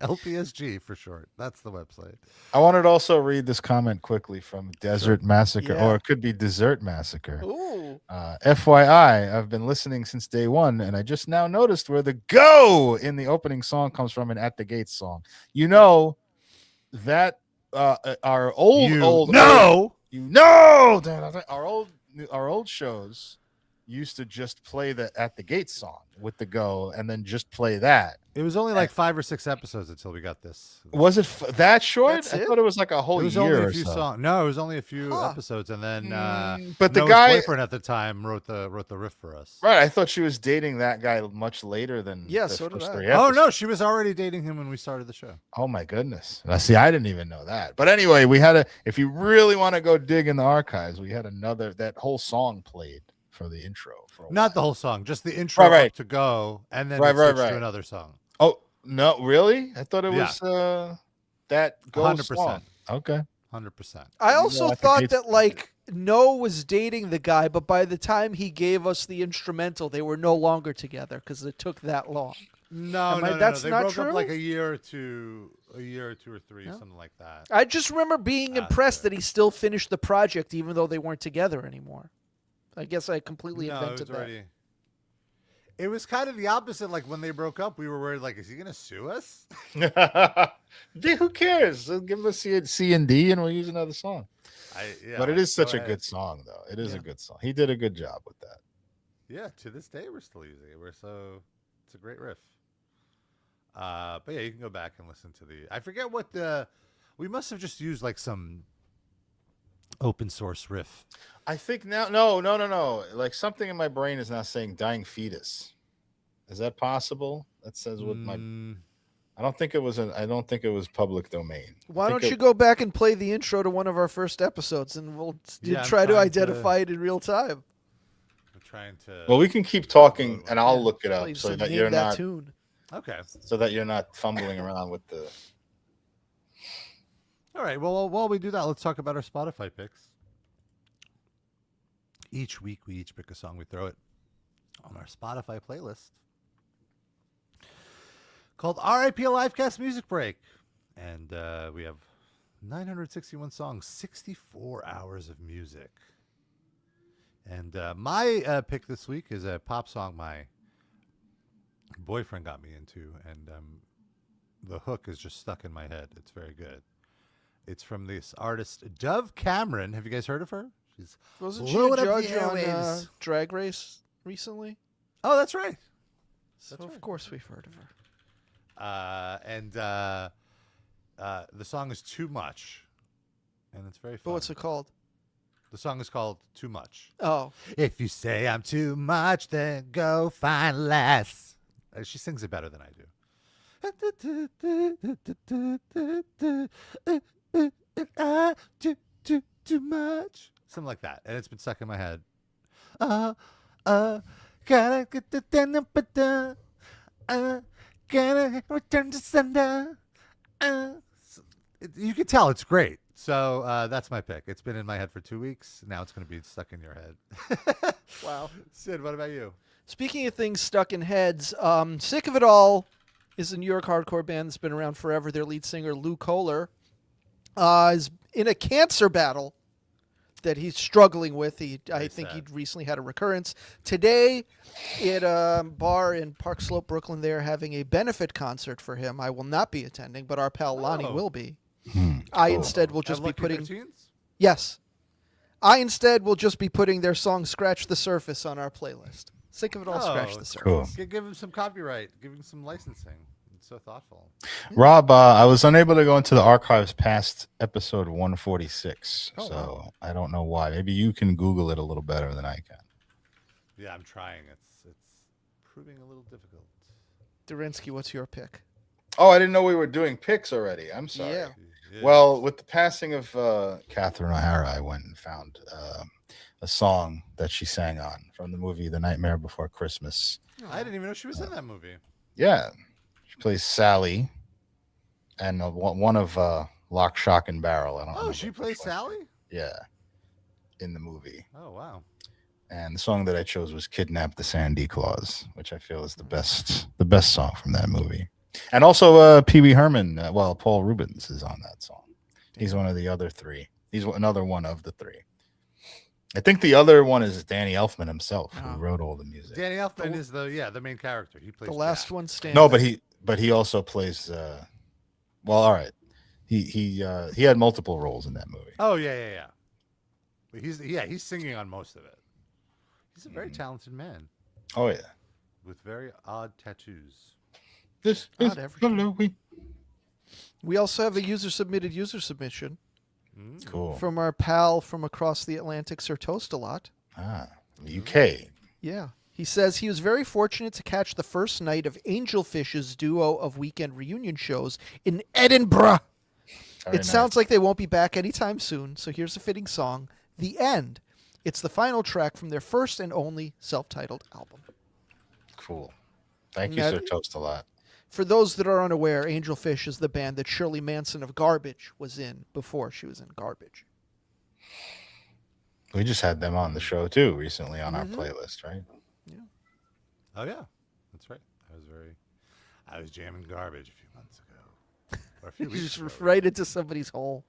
Speaker 2: LPSG for short. That's the website.
Speaker 3: I wanted to also read this comment quickly from Desert Massacre, or it could be Dessert Massacre.
Speaker 4: Ooh.
Speaker 3: FYI, I've been listening since day one, and I just now noticed where the "go" in the opening song comes from an At the Gates song. You know that our old
Speaker 2: our old
Speaker 3: shows used to just play the At the Gate song with the go, and then just play that.
Speaker 2: It was only like 5 or 6 episodes until we got this.
Speaker 3: Was it that short?
Speaker 4: That's
Speaker 3: I
Speaker 4: it?
Speaker 3: thought it was like a whole
Speaker 2: It was
Speaker 3: year
Speaker 2: only a
Speaker 3: or
Speaker 2: few
Speaker 3: so.
Speaker 2: songs. No, it was only a few episodes, and then
Speaker 3: But the
Speaker 2: Noah's
Speaker 3: guy,
Speaker 2: boyfriend at the time, wrote the riff for us.
Speaker 3: right? I thought she was dating that guy much later than
Speaker 4: Yeah,
Speaker 3: the
Speaker 4: so did
Speaker 3: first
Speaker 4: I.
Speaker 3: 3
Speaker 2: Oh
Speaker 3: episodes.
Speaker 2: no, she was already dating him when we started the show.
Speaker 3: Oh my goodness! Now, see, I didn't even know that. But anyway, we had if you really want to go dig in the archives, we had that whole song played for the intro.
Speaker 2: Not the whole song, just the intro
Speaker 3: Right.
Speaker 2: up to go, and then
Speaker 3: Right,
Speaker 2: it switched
Speaker 3: right.
Speaker 2: to another song.
Speaker 3: Oh no, really? I thought it
Speaker 2: Yeah.
Speaker 3: was that go
Speaker 2: 100%.
Speaker 3: song. Okay.
Speaker 2: 100%.
Speaker 4: I
Speaker 3: You
Speaker 4: also
Speaker 3: know, I
Speaker 4: thought
Speaker 3: think
Speaker 4: that like Noah was dating the guy, but by the time he gave us the instrumental, they were no longer together because it took that long.
Speaker 2: No,
Speaker 4: that's
Speaker 2: They
Speaker 4: not
Speaker 2: broke
Speaker 4: true?
Speaker 2: up like a year or two or three, something like that.
Speaker 4: I just remember being impressed that he still finished the project even though they weren't together anymore. I guess I completely
Speaker 2: No,
Speaker 4: invented
Speaker 2: it was
Speaker 4: that.
Speaker 2: already. It was kind of the opposite. Like when they broke up, we were worried, like, is he gonna sue us?
Speaker 3: Dude, who cares? Give us C and D, and we'll use another song. But it is such a good song, though. It is a good song. He did a good job with that.
Speaker 2: Yeah, to this day, we're still using it. It's a great riff. But yeah, you can go back and listen to I forget what we must have just used like some open source riff.
Speaker 3: I think now, no. Like something in my brain is now saying "dying fetus." Is that possible? That says what my. I don't think it was public domain.
Speaker 4: Why don't you go back and play the intro to one of our first episodes, and we'll try to identify it in real time.
Speaker 2: I'm trying to.
Speaker 3: Well, we can keep talking, and I'll look it up so that you're not.
Speaker 4: Tune.
Speaker 2: Okay.
Speaker 3: So that you're not fumbling around with the.
Speaker 2: All right. Well, while we do that, let's talk about our Spotify picks. Each week, we each pick a song. We throw it on our Spotify playlist called RIP Livecast Music Break. And we have 961 songs, 64 hours of music. And my pick this week is a pop song my boyfriend got me into. And the hook is just stuck in my head. It's very good. It's from this artist, Dove Cameron. Have you guys heard of her?
Speaker 4: Wasn't she a judge on Drag Race recently?
Speaker 2: Oh, that's right.
Speaker 4: So of course we've heard of her.
Speaker 2: The song is Too Much, and it's very fun.
Speaker 4: But what's it called?
Speaker 2: The song is called Too Much.
Speaker 4: Oh.
Speaker 2: If you say I'm too much, then go find less. She sings it better than I do. Too much. Something like that. And it's been stuck in my head. Gotta get the gotta return to sender. You can tell it's great. So that's my pick. It's been in my head for 2 weeks. Now it's going to be stuck in your head.
Speaker 4: Wow.
Speaker 2: Sid, what about you?
Speaker 4: Speaking of things stuck in heads, Sick of It All is a New York hardcore band that's been around forever. Their lead singer, Lou Kohler, is in a cancer battle that he's struggling with. I think he recently had a recurrence. Today, at a bar in Park Slope, Brooklyn, they're having a benefit concert for him. I will not be attending, but our pal Lonnie will be. I instead will just be putting... Yes. I instead will just be putting their song Scratch the Surface on our playlist. Sick of It All, Scratch the Surface.
Speaker 2: Cool. Give him some copyright. Give him some licensing. It's so thoughtful.
Speaker 3: Rob, I was unable to go into the archives past episode 146, so I don't know why. Maybe you can Google it a little better than I can.
Speaker 2: Yeah, I'm trying. It's proving a little difficult.
Speaker 4: Derinsky, what's your pick?
Speaker 3: Oh, I didn't know we were doing picks already. I'm sorry.
Speaker 4: Yeah.
Speaker 3: Well, with the passing of Catherine O'Hara, I went and found a song that she sang on from the movie The Nightmare Before Christmas.
Speaker 2: I didn't even know she was in that movie.
Speaker 3: Yeah. She plays Sally and one of Lock, Shock, and Barrel. I don't know.
Speaker 2: Oh, she plays Sally?
Speaker 3: Yeah. In the movie.
Speaker 2: Oh, wow.
Speaker 3: And the song that I chose was Kidnap the Sandy Claus, which I feel is the best song from that movie. And also Pee Wee Herman, Paul Rubens is on that song. He's one of the other three. He's another one of the three. I think the other one is Danny Elfman himself, who wrote all the music.
Speaker 2: Danny Elfman is the main character. He plays
Speaker 4: the last one standing.
Speaker 3: No, but he also plays all right. He had multiple roles in that movie.
Speaker 2: Oh yeah. But he's singing on most of it. He's a very talented man
Speaker 3: Oh yeah.
Speaker 2: with very odd tattoos.
Speaker 3: This
Speaker 4: Not
Speaker 3: is
Speaker 4: everything.
Speaker 3: Halloween.
Speaker 4: We also have a user submission
Speaker 3: Cool.
Speaker 4: from our pal from across the Atlantic, Sir Toast-a-Lot.
Speaker 3: UK.
Speaker 4: Yeah. He says he was very fortunate to catch the first night of Angelfish's duo of weekend reunion shows in Edinburgh.
Speaker 3: Very
Speaker 4: It sounds like they won't be back anytime soon, so here's a fitting song, The End. It's the final track from their first and only self-titled album.
Speaker 3: Cool. Thank you,
Speaker 4: Now-
Speaker 3: Sir Toast a lot.
Speaker 4: For those that are unaware, Angelfish is the band that Shirley Manson of Garbage was in before she was in Garbage.
Speaker 3: We just had them on the show too recently on our playlist, right?
Speaker 2: Oh yeah, that's right. I was jamming Garbage a few months ago, or a few
Speaker 4: You
Speaker 2: weeks
Speaker 4: just
Speaker 2: ago.
Speaker 4: right into somebody's hole.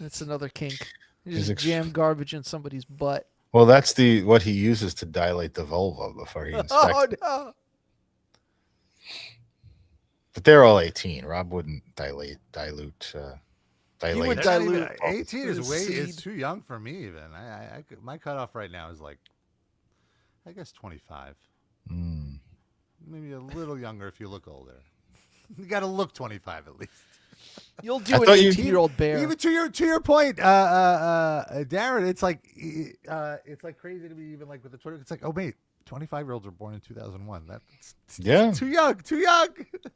Speaker 4: That's another kink. You
Speaker 3: He's
Speaker 4: just jam garbage in somebody's butt.
Speaker 3: Well, that's what he uses to dilate the vulva before he inspects
Speaker 4: Oh,
Speaker 3: it.
Speaker 4: no.
Speaker 3: But they're all 18. Rob wouldn't dilute.
Speaker 4: would
Speaker 2: They're not
Speaker 4: dilute
Speaker 2: even- 18
Speaker 4: his
Speaker 2: is
Speaker 4: seed.
Speaker 2: too young for me. Even my cutoff right now is like, I guess 25. Maybe a little younger if you look older. You got to look 25 at least.
Speaker 4: You'll
Speaker 3: I
Speaker 4: do an
Speaker 3: thought you-
Speaker 4: 18-year-old bear.
Speaker 2: Even to your point, Darren, it's like crazy to be even like with the 20. It's like, oh wait, 25-year-olds were born in 2001. That's
Speaker 3: Yeah.
Speaker 2: too young.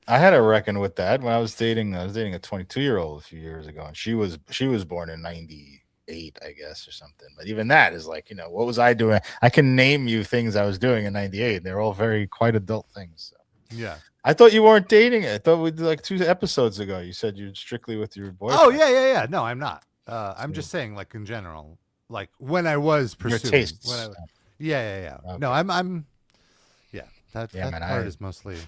Speaker 3: I had to reckon with that when I was dating a 22-year-old a few years ago, and she was born in 98, I guess, or something. But even that is like, what was I doing? I can name you things I was doing in 98. They're all quite adult things. So.
Speaker 2: Yeah.
Speaker 3: I thought you weren't dating it. I thought we did like 2 episodes ago. You said you're strictly with your boyfriend.
Speaker 2: Oh yeah. No, I'm not. I'm just saying, like in general, like when I was
Speaker 3: Your
Speaker 2: pursuing.
Speaker 3: tastes.
Speaker 2: Yeah.
Speaker 3: Okay.
Speaker 2: No, I'm. Yeah, that
Speaker 3: man,
Speaker 2: part is mostly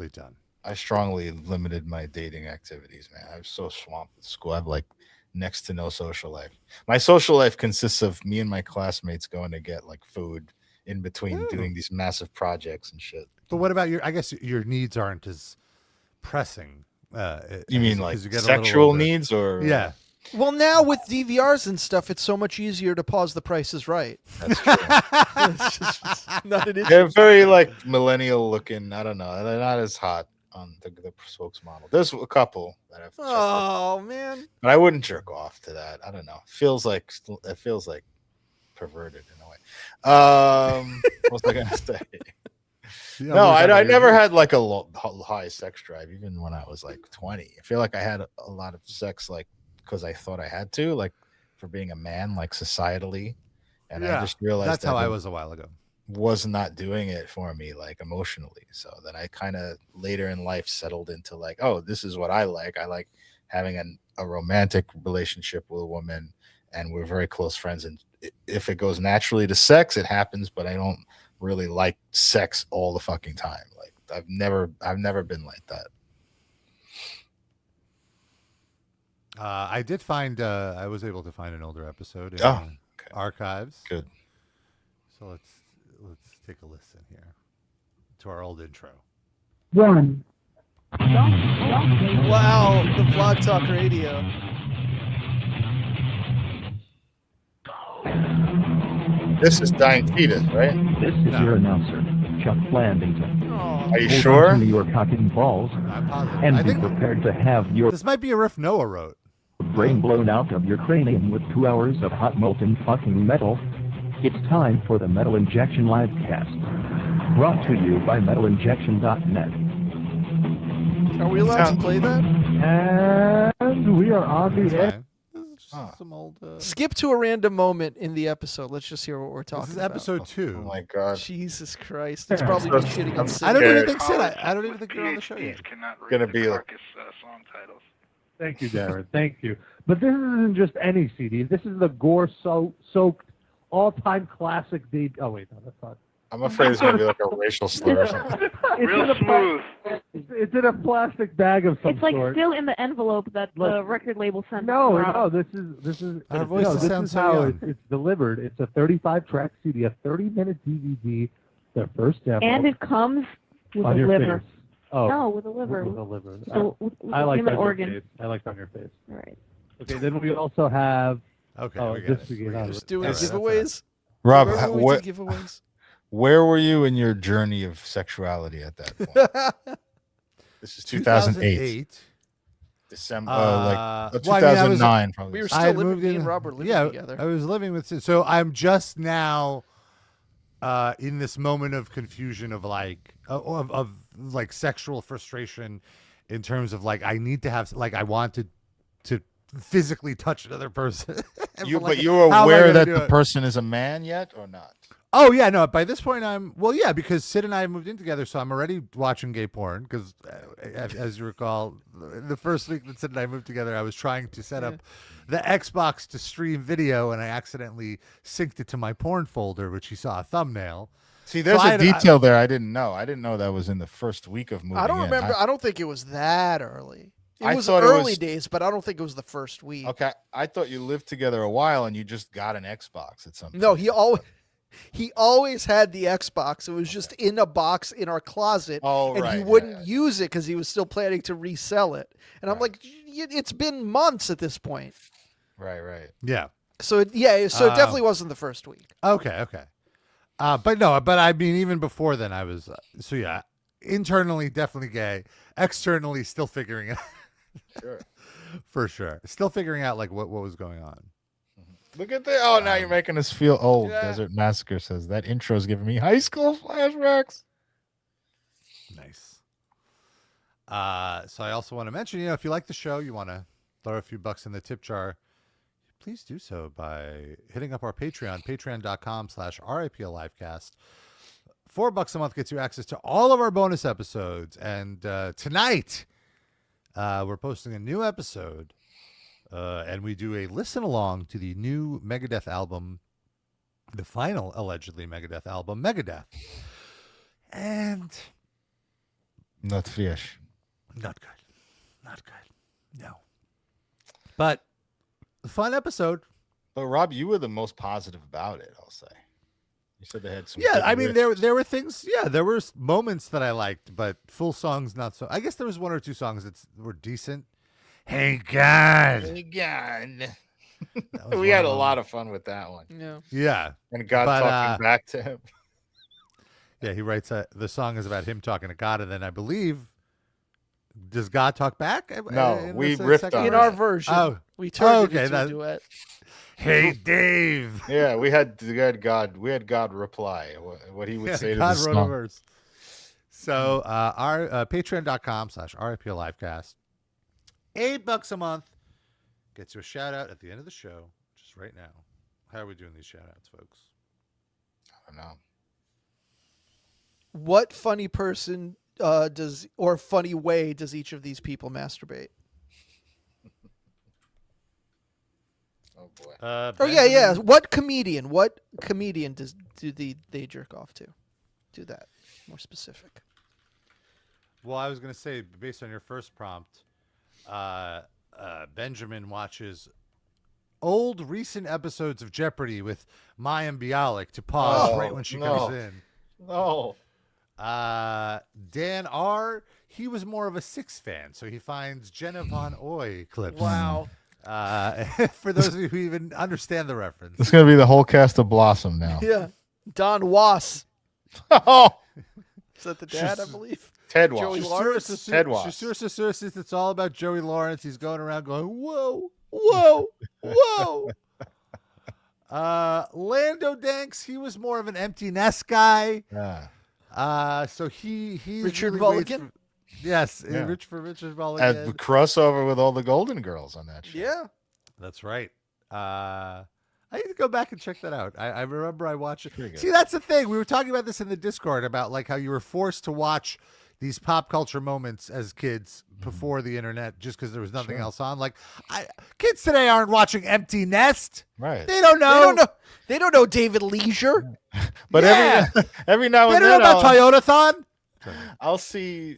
Speaker 2: done.
Speaker 3: I strongly limited my dating activities, man. I was so swamped with school. I have like next to no social life. My social life consists of me and my classmates going to get like food in between doing these massive projects and shit.
Speaker 2: But what about I guess your needs aren't as pressing.
Speaker 3: You mean
Speaker 2: as
Speaker 3: like
Speaker 2: you get a little
Speaker 3: sexual
Speaker 2: older.
Speaker 3: needs or
Speaker 2: Yeah.
Speaker 4: Well, now with DVRs and stuff, it's so much easier to pause The Price is Right.
Speaker 3: That's true.
Speaker 4: It's just not an issue.
Speaker 3: They're very like millennial looking. I don't know. They're not as hot on the spokesmodel. There's a couple that I've checked with,
Speaker 4: Oh, man.
Speaker 3: but I wouldn't jerk off to that. I don't know. It feels like perverted in a way. What was I gonna say?
Speaker 2: Yeah,
Speaker 3: No,
Speaker 2: what about
Speaker 3: I
Speaker 2: your
Speaker 3: never
Speaker 2: needs?
Speaker 3: had like a high sex drive, even when I was like 20. I feel like I had a lot of sex, like because I thought I had to, like for being a man, like societally. And I just realized
Speaker 2: that's how
Speaker 3: that
Speaker 2: I
Speaker 3: it
Speaker 2: was a while ago.
Speaker 3: was not doing it for me, like emotionally. So then I kind of later in life settled into like, oh, this is what I like. I like having a romantic relationship with a woman, and we're very close friends. And if it goes naturally to sex, it happens. But I don't really like sex all the fucking time. Like I've never been like that.
Speaker 2: I did find I was able to find an older episode in archives.
Speaker 3: Good.
Speaker 2: So let's take a listen here to our old intro.
Speaker 10: One.
Speaker 4: Wow, the Blog Talk Radio.
Speaker 3: This is Dying Fetus, right?
Speaker 10: This is your announcer, Chuck Flandington.
Speaker 3: Are you
Speaker 10: Hold
Speaker 3: sure?
Speaker 10: on to your cock and balls,
Speaker 2: I'm positive.
Speaker 10: and
Speaker 2: I
Speaker 10: be
Speaker 2: think
Speaker 10: prepared to have your
Speaker 2: this might be a riff Noah wrote.
Speaker 10: brain blown out of your cranium with 2 hours of hot molten fucking metal. It's time for the Metal Injection Livecast, brought to you by metalinjection.net.
Speaker 4: Are we allowed to play that?
Speaker 10: And we are on the air.
Speaker 2: Fine. This is just some old.
Speaker 4: Skip to a random moment in the episode. Let's just hear what we're talking
Speaker 2: This is
Speaker 4: about.
Speaker 2: episode 2.
Speaker 3: Oh my god.
Speaker 4: Jesus Christ. It's probably been shitting on
Speaker 2: I don't
Speaker 4: Sid.
Speaker 2: even think Sid. I don't even think you're on the show yet.
Speaker 3: Gonna be like
Speaker 11: song titles.
Speaker 12: Thank you, Darren. Thank you. But this isn't just any CD. This is the gore-soaked, all-time classic. Oh wait, no, that's not.
Speaker 3: I'm afraid it's gonna be like a racial slur or something.
Speaker 11: Real smooth.
Speaker 12: It's in a plastic bag of some
Speaker 13: It's like
Speaker 12: sort.
Speaker 13: still in the envelope that the record label sent.
Speaker 12: No,
Speaker 13: out.
Speaker 12: no, this is
Speaker 2: Our
Speaker 12: no,
Speaker 2: voices
Speaker 12: this
Speaker 2: sound
Speaker 12: is
Speaker 2: so
Speaker 12: how
Speaker 2: young.
Speaker 12: it's delivered. It's a 35-track CD, a 30-minute DVD, their first demo.
Speaker 13: And it comes with
Speaker 12: on
Speaker 13: a
Speaker 12: your
Speaker 13: liver.
Speaker 12: face. Oh,
Speaker 13: No, with a liver.
Speaker 12: With a liver.
Speaker 13: So,
Speaker 12: I like
Speaker 13: in
Speaker 12: on
Speaker 13: the
Speaker 12: your
Speaker 13: organ.
Speaker 12: face. I like on your face.
Speaker 13: All right.
Speaker 12: Okay, then we also have.
Speaker 2: Okay,
Speaker 12: oh,
Speaker 2: we got
Speaker 12: this
Speaker 2: it.
Speaker 12: we
Speaker 2: We
Speaker 12: get
Speaker 2: got
Speaker 12: out
Speaker 2: it.
Speaker 12: of
Speaker 4: Just
Speaker 12: it.
Speaker 4: doing
Speaker 2: All right, that's all
Speaker 4: giveaways.
Speaker 3: Rob,
Speaker 4: Remember when we did giveaways?
Speaker 3: where were you in your journey of sexuality at that point? This is 2008. December,
Speaker 2: well,
Speaker 3: 2009. Probably.
Speaker 4: We were still living. Me and Rob were living together.
Speaker 2: I was living with. So I'm just now in this moment of confusion of like of like sexual frustration, in terms of like I need to have like I wanted to physically touch another person.
Speaker 3: But you were aware that the person is a man yet or not?
Speaker 2: Oh yeah, no. By this point, because Sid and I moved in together, so I'm already watching gay porn. Because as you recall, the first week that Sid and I moved together, I was trying to set up the Xbox to stream video, and I accidentally synced it to my porn folder, which he saw a thumbnail.
Speaker 3: See, there's a detail there I didn't know. I didn't know that was in the first week of moving.
Speaker 4: I don't remember. I don't think it was that early. It was
Speaker 3: thought
Speaker 4: early days, but I don't think it was the first week.
Speaker 3: Okay, I thought you lived together a while and you just got an Xbox at some point.
Speaker 4: No, he always had the Xbox. It was just in a box in our closet, and he wouldn't use it because he was still planning to resell it. And I'm like, it's been months at this point.
Speaker 3: Right.
Speaker 2: Yeah.
Speaker 4: So it definitely wasn't the first week.
Speaker 2: Okay. But I mean, even before then, I was internally definitely gay, externally still figuring it out.
Speaker 3: Sure.
Speaker 2: For sure. Still figuring out like what was going on.
Speaker 3: Look at that. Oh, now you're making us feel old. Yeah. Desert Massacre says that intro is giving me high school flashbacks.
Speaker 2: Nice. So I also want to mention, if you like the show, you want to throw a few bucks in the tip jar, please do so by hitting up our Patreon, patreon.com/RIPLivecast. $4 a month gets you access to all of our bonus episodes. And tonight, we're posting a new episode. And we do a listen along to the new Megadeth album, the final allegedly Megadeth album, Megadeth. And
Speaker 3: not fresh.
Speaker 2: Not good. No. But fun episode.
Speaker 3: But Rob, you were the most positive about it, I'll say. You said they had some.
Speaker 2: Yeah, I mean there were things. Yeah, there were moments that I liked, but full songs not so. I guess there was one or two songs that were decent. Hey God.
Speaker 3: We had a lot of fun with that one.
Speaker 2: Yeah.
Speaker 3: And God talking back to him.
Speaker 2: Yeah, he writes the song is about him talking to God, and then I believe does God talk back?
Speaker 3: No, we riffed on
Speaker 4: in our version.
Speaker 2: Oh,
Speaker 4: we turned it into a duet.
Speaker 2: Hey Dave.
Speaker 3: Yeah, we had God reply what he would say to the song.
Speaker 2: Verse. So our patreon.com/RIPLivecast. $8 a month gets you a shout out at the end of the show, just right now. How are we doing these shout outs, folks?
Speaker 3: I don't know.
Speaker 4: What funny person or funny way does each of these people masturbate?
Speaker 3: Oh boy.
Speaker 4: Yeah. What comedian do they jerk off to? Do that more specific.
Speaker 2: Well, I was going to say, based on your first prompt, Benjamin watches old recent episodes of Jeopardy with Mayim Bialik to pause right when she comes in.
Speaker 3: No.
Speaker 2: Dan R., he was more of a Six fan, so he finds Jenna Von Oy clips.
Speaker 4: Wow.
Speaker 2: For those of you who even understand the reference.
Speaker 3: It's going to be the whole cast of Blossom now.
Speaker 4: Yeah. Don Was.
Speaker 3: Oh.
Speaker 4: Is that the dad, I believe?
Speaker 3: Ted
Speaker 4: Joey
Speaker 3: Was.
Speaker 4: Lawrence.
Speaker 3: Ted Was.
Speaker 2: It's all about Joey Lawrence. He's going around going, whoa, whoa, whoa. Lando Danks, he was more of an empty nest guy.
Speaker 3: Yeah.
Speaker 2: So he
Speaker 4: Richard
Speaker 2: really
Speaker 4: Mulligan.
Speaker 2: Yes,
Speaker 3: Yeah.
Speaker 2: Richard Mulligan.
Speaker 3: At the crossover with all the Golden Girls on that show.
Speaker 4: Yeah.
Speaker 2: That's right. I need to go back and check that out. I remember I watched it.
Speaker 3: Pretty good.
Speaker 2: See, that's the thing. We were talking about this in the Discord about like how you were forced to watch these pop culture moments as kids before the internet just because there was nothing else on. Like, kids today aren't watching Empty Nest.
Speaker 3: Right.
Speaker 2: They don't know.
Speaker 4: They don't know David Leisure.
Speaker 3: But every now and
Speaker 2: they
Speaker 3: then
Speaker 2: don't know about Toyotathon.
Speaker 3: I'll see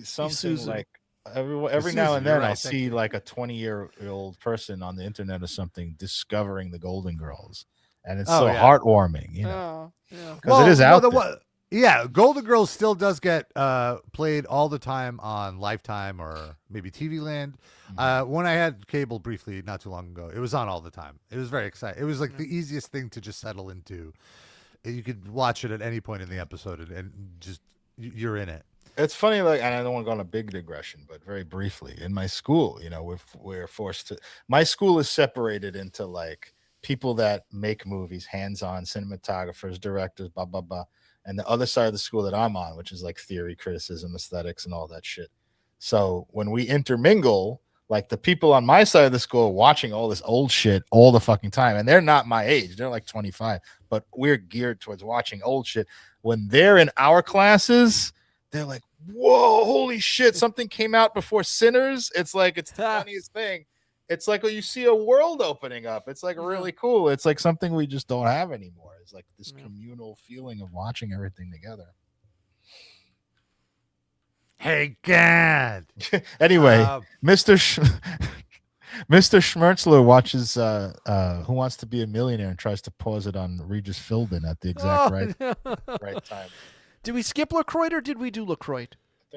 Speaker 3: something
Speaker 4: Susan.
Speaker 3: like every now
Speaker 2: Susan,
Speaker 3: and
Speaker 2: you're
Speaker 3: then
Speaker 2: right,
Speaker 3: I'll
Speaker 2: thank
Speaker 3: see
Speaker 2: you.
Speaker 3: like a 20-year-old person on the internet or something discovering the Golden Girls, and it's so heartwarming, you know,
Speaker 4: Oh, yeah.
Speaker 3: because it is out there.
Speaker 2: Yeah, Golden Girls still does get played all the time on Lifetime or maybe TV Land. When I had cable briefly not too long ago, it was on all the time. It was very exciting. It was like the easiest thing to just settle into. You could watch it at any point in the episode and just you're in it.
Speaker 3: It's funny, like, and I don't want to go on a big digression, but very briefly, in my school, you know, we're forced to. My school is separated into like people that make movies, hands-on cinematographers, directors, blah blah blah, and the other side of the school that I'm on, which is like theory, criticism, aesthetics, and all that shit. So when we intermingle, like the people on my side of the school are watching all this old shit all the fucking time, and they're not my age; they're like 25, but we're geared towards watching old shit. When they're in our classes, they're like, whoa, holy shit, something came out before Sinners. It's like, it's the funniest thing. It's like, you see a world opening up. It's like really cool. It's like something we just don't have anymore. It's like this communal feeling of watching everything together.
Speaker 2: Hey, God.
Speaker 3: Anyway, Mr. Schmertzler watches Who Wants to Be a Millionaire and tries to pause it on Regis Philbin at the exact right time.
Speaker 4: Did we skip LaCroix or did we do LaCroix?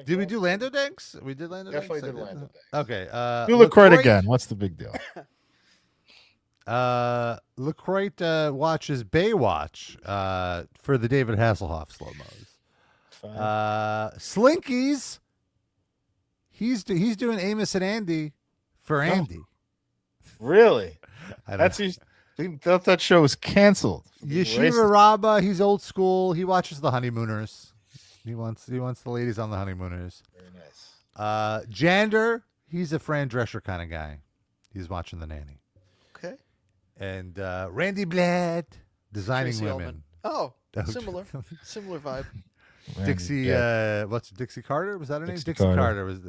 Speaker 2: Did we do Lando Danks? We did Lando Danks?
Speaker 3: Definitely did Lando Danks.
Speaker 2: Okay.
Speaker 3: Do LaCroix again. What's the big deal?
Speaker 2: LaCroix watches Baywatch for the David Hasselhoff slow-mos. Slinkies. He's doing Amos and Andy for Andy.
Speaker 3: Really? I thought that show was canceled.
Speaker 2: Yeshiva Rabbah, he's old school. He watches The Honeymooners. He wants the ladies on The Honeymooners.
Speaker 3: Very nice.
Speaker 2: Jander, he's a Fran Drescher kind of guy. He's watching The Nanny.
Speaker 4: Okay.
Speaker 2: And Randy Blatt, Designing
Speaker 4: Tracy
Speaker 2: Women.
Speaker 4: Ullman. Oh, similar vibe.
Speaker 2: Dixie, what's Dixie Carter? Was that her name? Dixie Carter was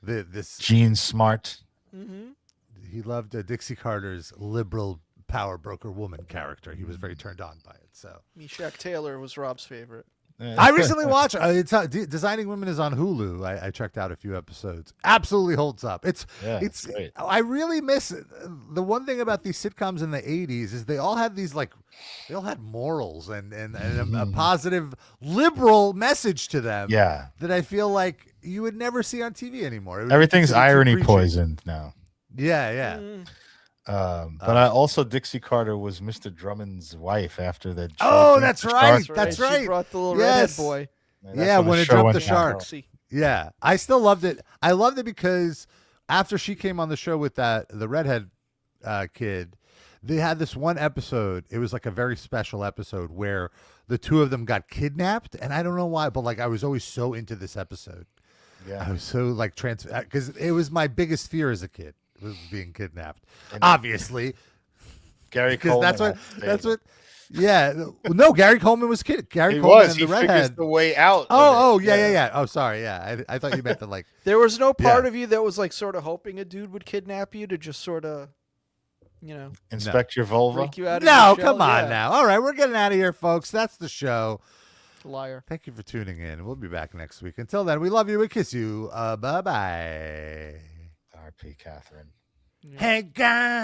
Speaker 2: this
Speaker 3: Gene Smart.
Speaker 4: Mm-hmm.
Speaker 2: He loved Dixie Carter's liberal power broker woman character. He was very turned on by it. So
Speaker 4: Meshach Taylor was Rob's favorite.
Speaker 2: I recently watched Designing Women is on Hulu. I checked out a few episodes. Absolutely holds up. It's
Speaker 3: great.
Speaker 2: I really miss it. The one thing about these sitcoms in the 80s is they all had these they all had morals and a positive liberal message to them.
Speaker 3: Yeah.
Speaker 2: That I feel like you would never see on TV anymore.
Speaker 3: Everything's irony poisoned now.
Speaker 2: Yeah.
Speaker 3: But I also Dixie Carter was Mr. Drummond's wife after that.
Speaker 2: Oh, that's right. That's right.
Speaker 4: She brought the little redhead boy.
Speaker 2: Yeah, when it dropped the shark.
Speaker 4: Dixie.
Speaker 2: Yeah, I still loved it. I loved it because after she came on the show with the redhead kid, they had this one episode. It was like a very special episode where the two of them got kidnapped, and I don't know why, but like I was always so into this episode.
Speaker 3: Yeah,
Speaker 2: I was so like because it was my biggest fear as a kid. Was being kidnapped, obviously.
Speaker 3: Gary
Speaker 2: Coleman. That's what. Yeah, no. Gary Coleman was kid. Gary Coleman and the redhead.
Speaker 3: The way out.
Speaker 2: Yeah. Oh, sorry. Yeah, I thought you meant that like.
Speaker 4: There was no part of you that was like sort of hoping a dude would kidnap you to just sort of,
Speaker 3: inspect your vulva.
Speaker 4: Break you out of
Speaker 2: No,
Speaker 4: your shell.
Speaker 2: come on now. All right, we're getting out of here, folks. That's the show.
Speaker 4: Liar.
Speaker 2: Thank you for tuning in. We'll be back next week. Until then, we love you. We kiss you. Bye bye.
Speaker 3: RP Catherine.
Speaker 2: Hey, guys.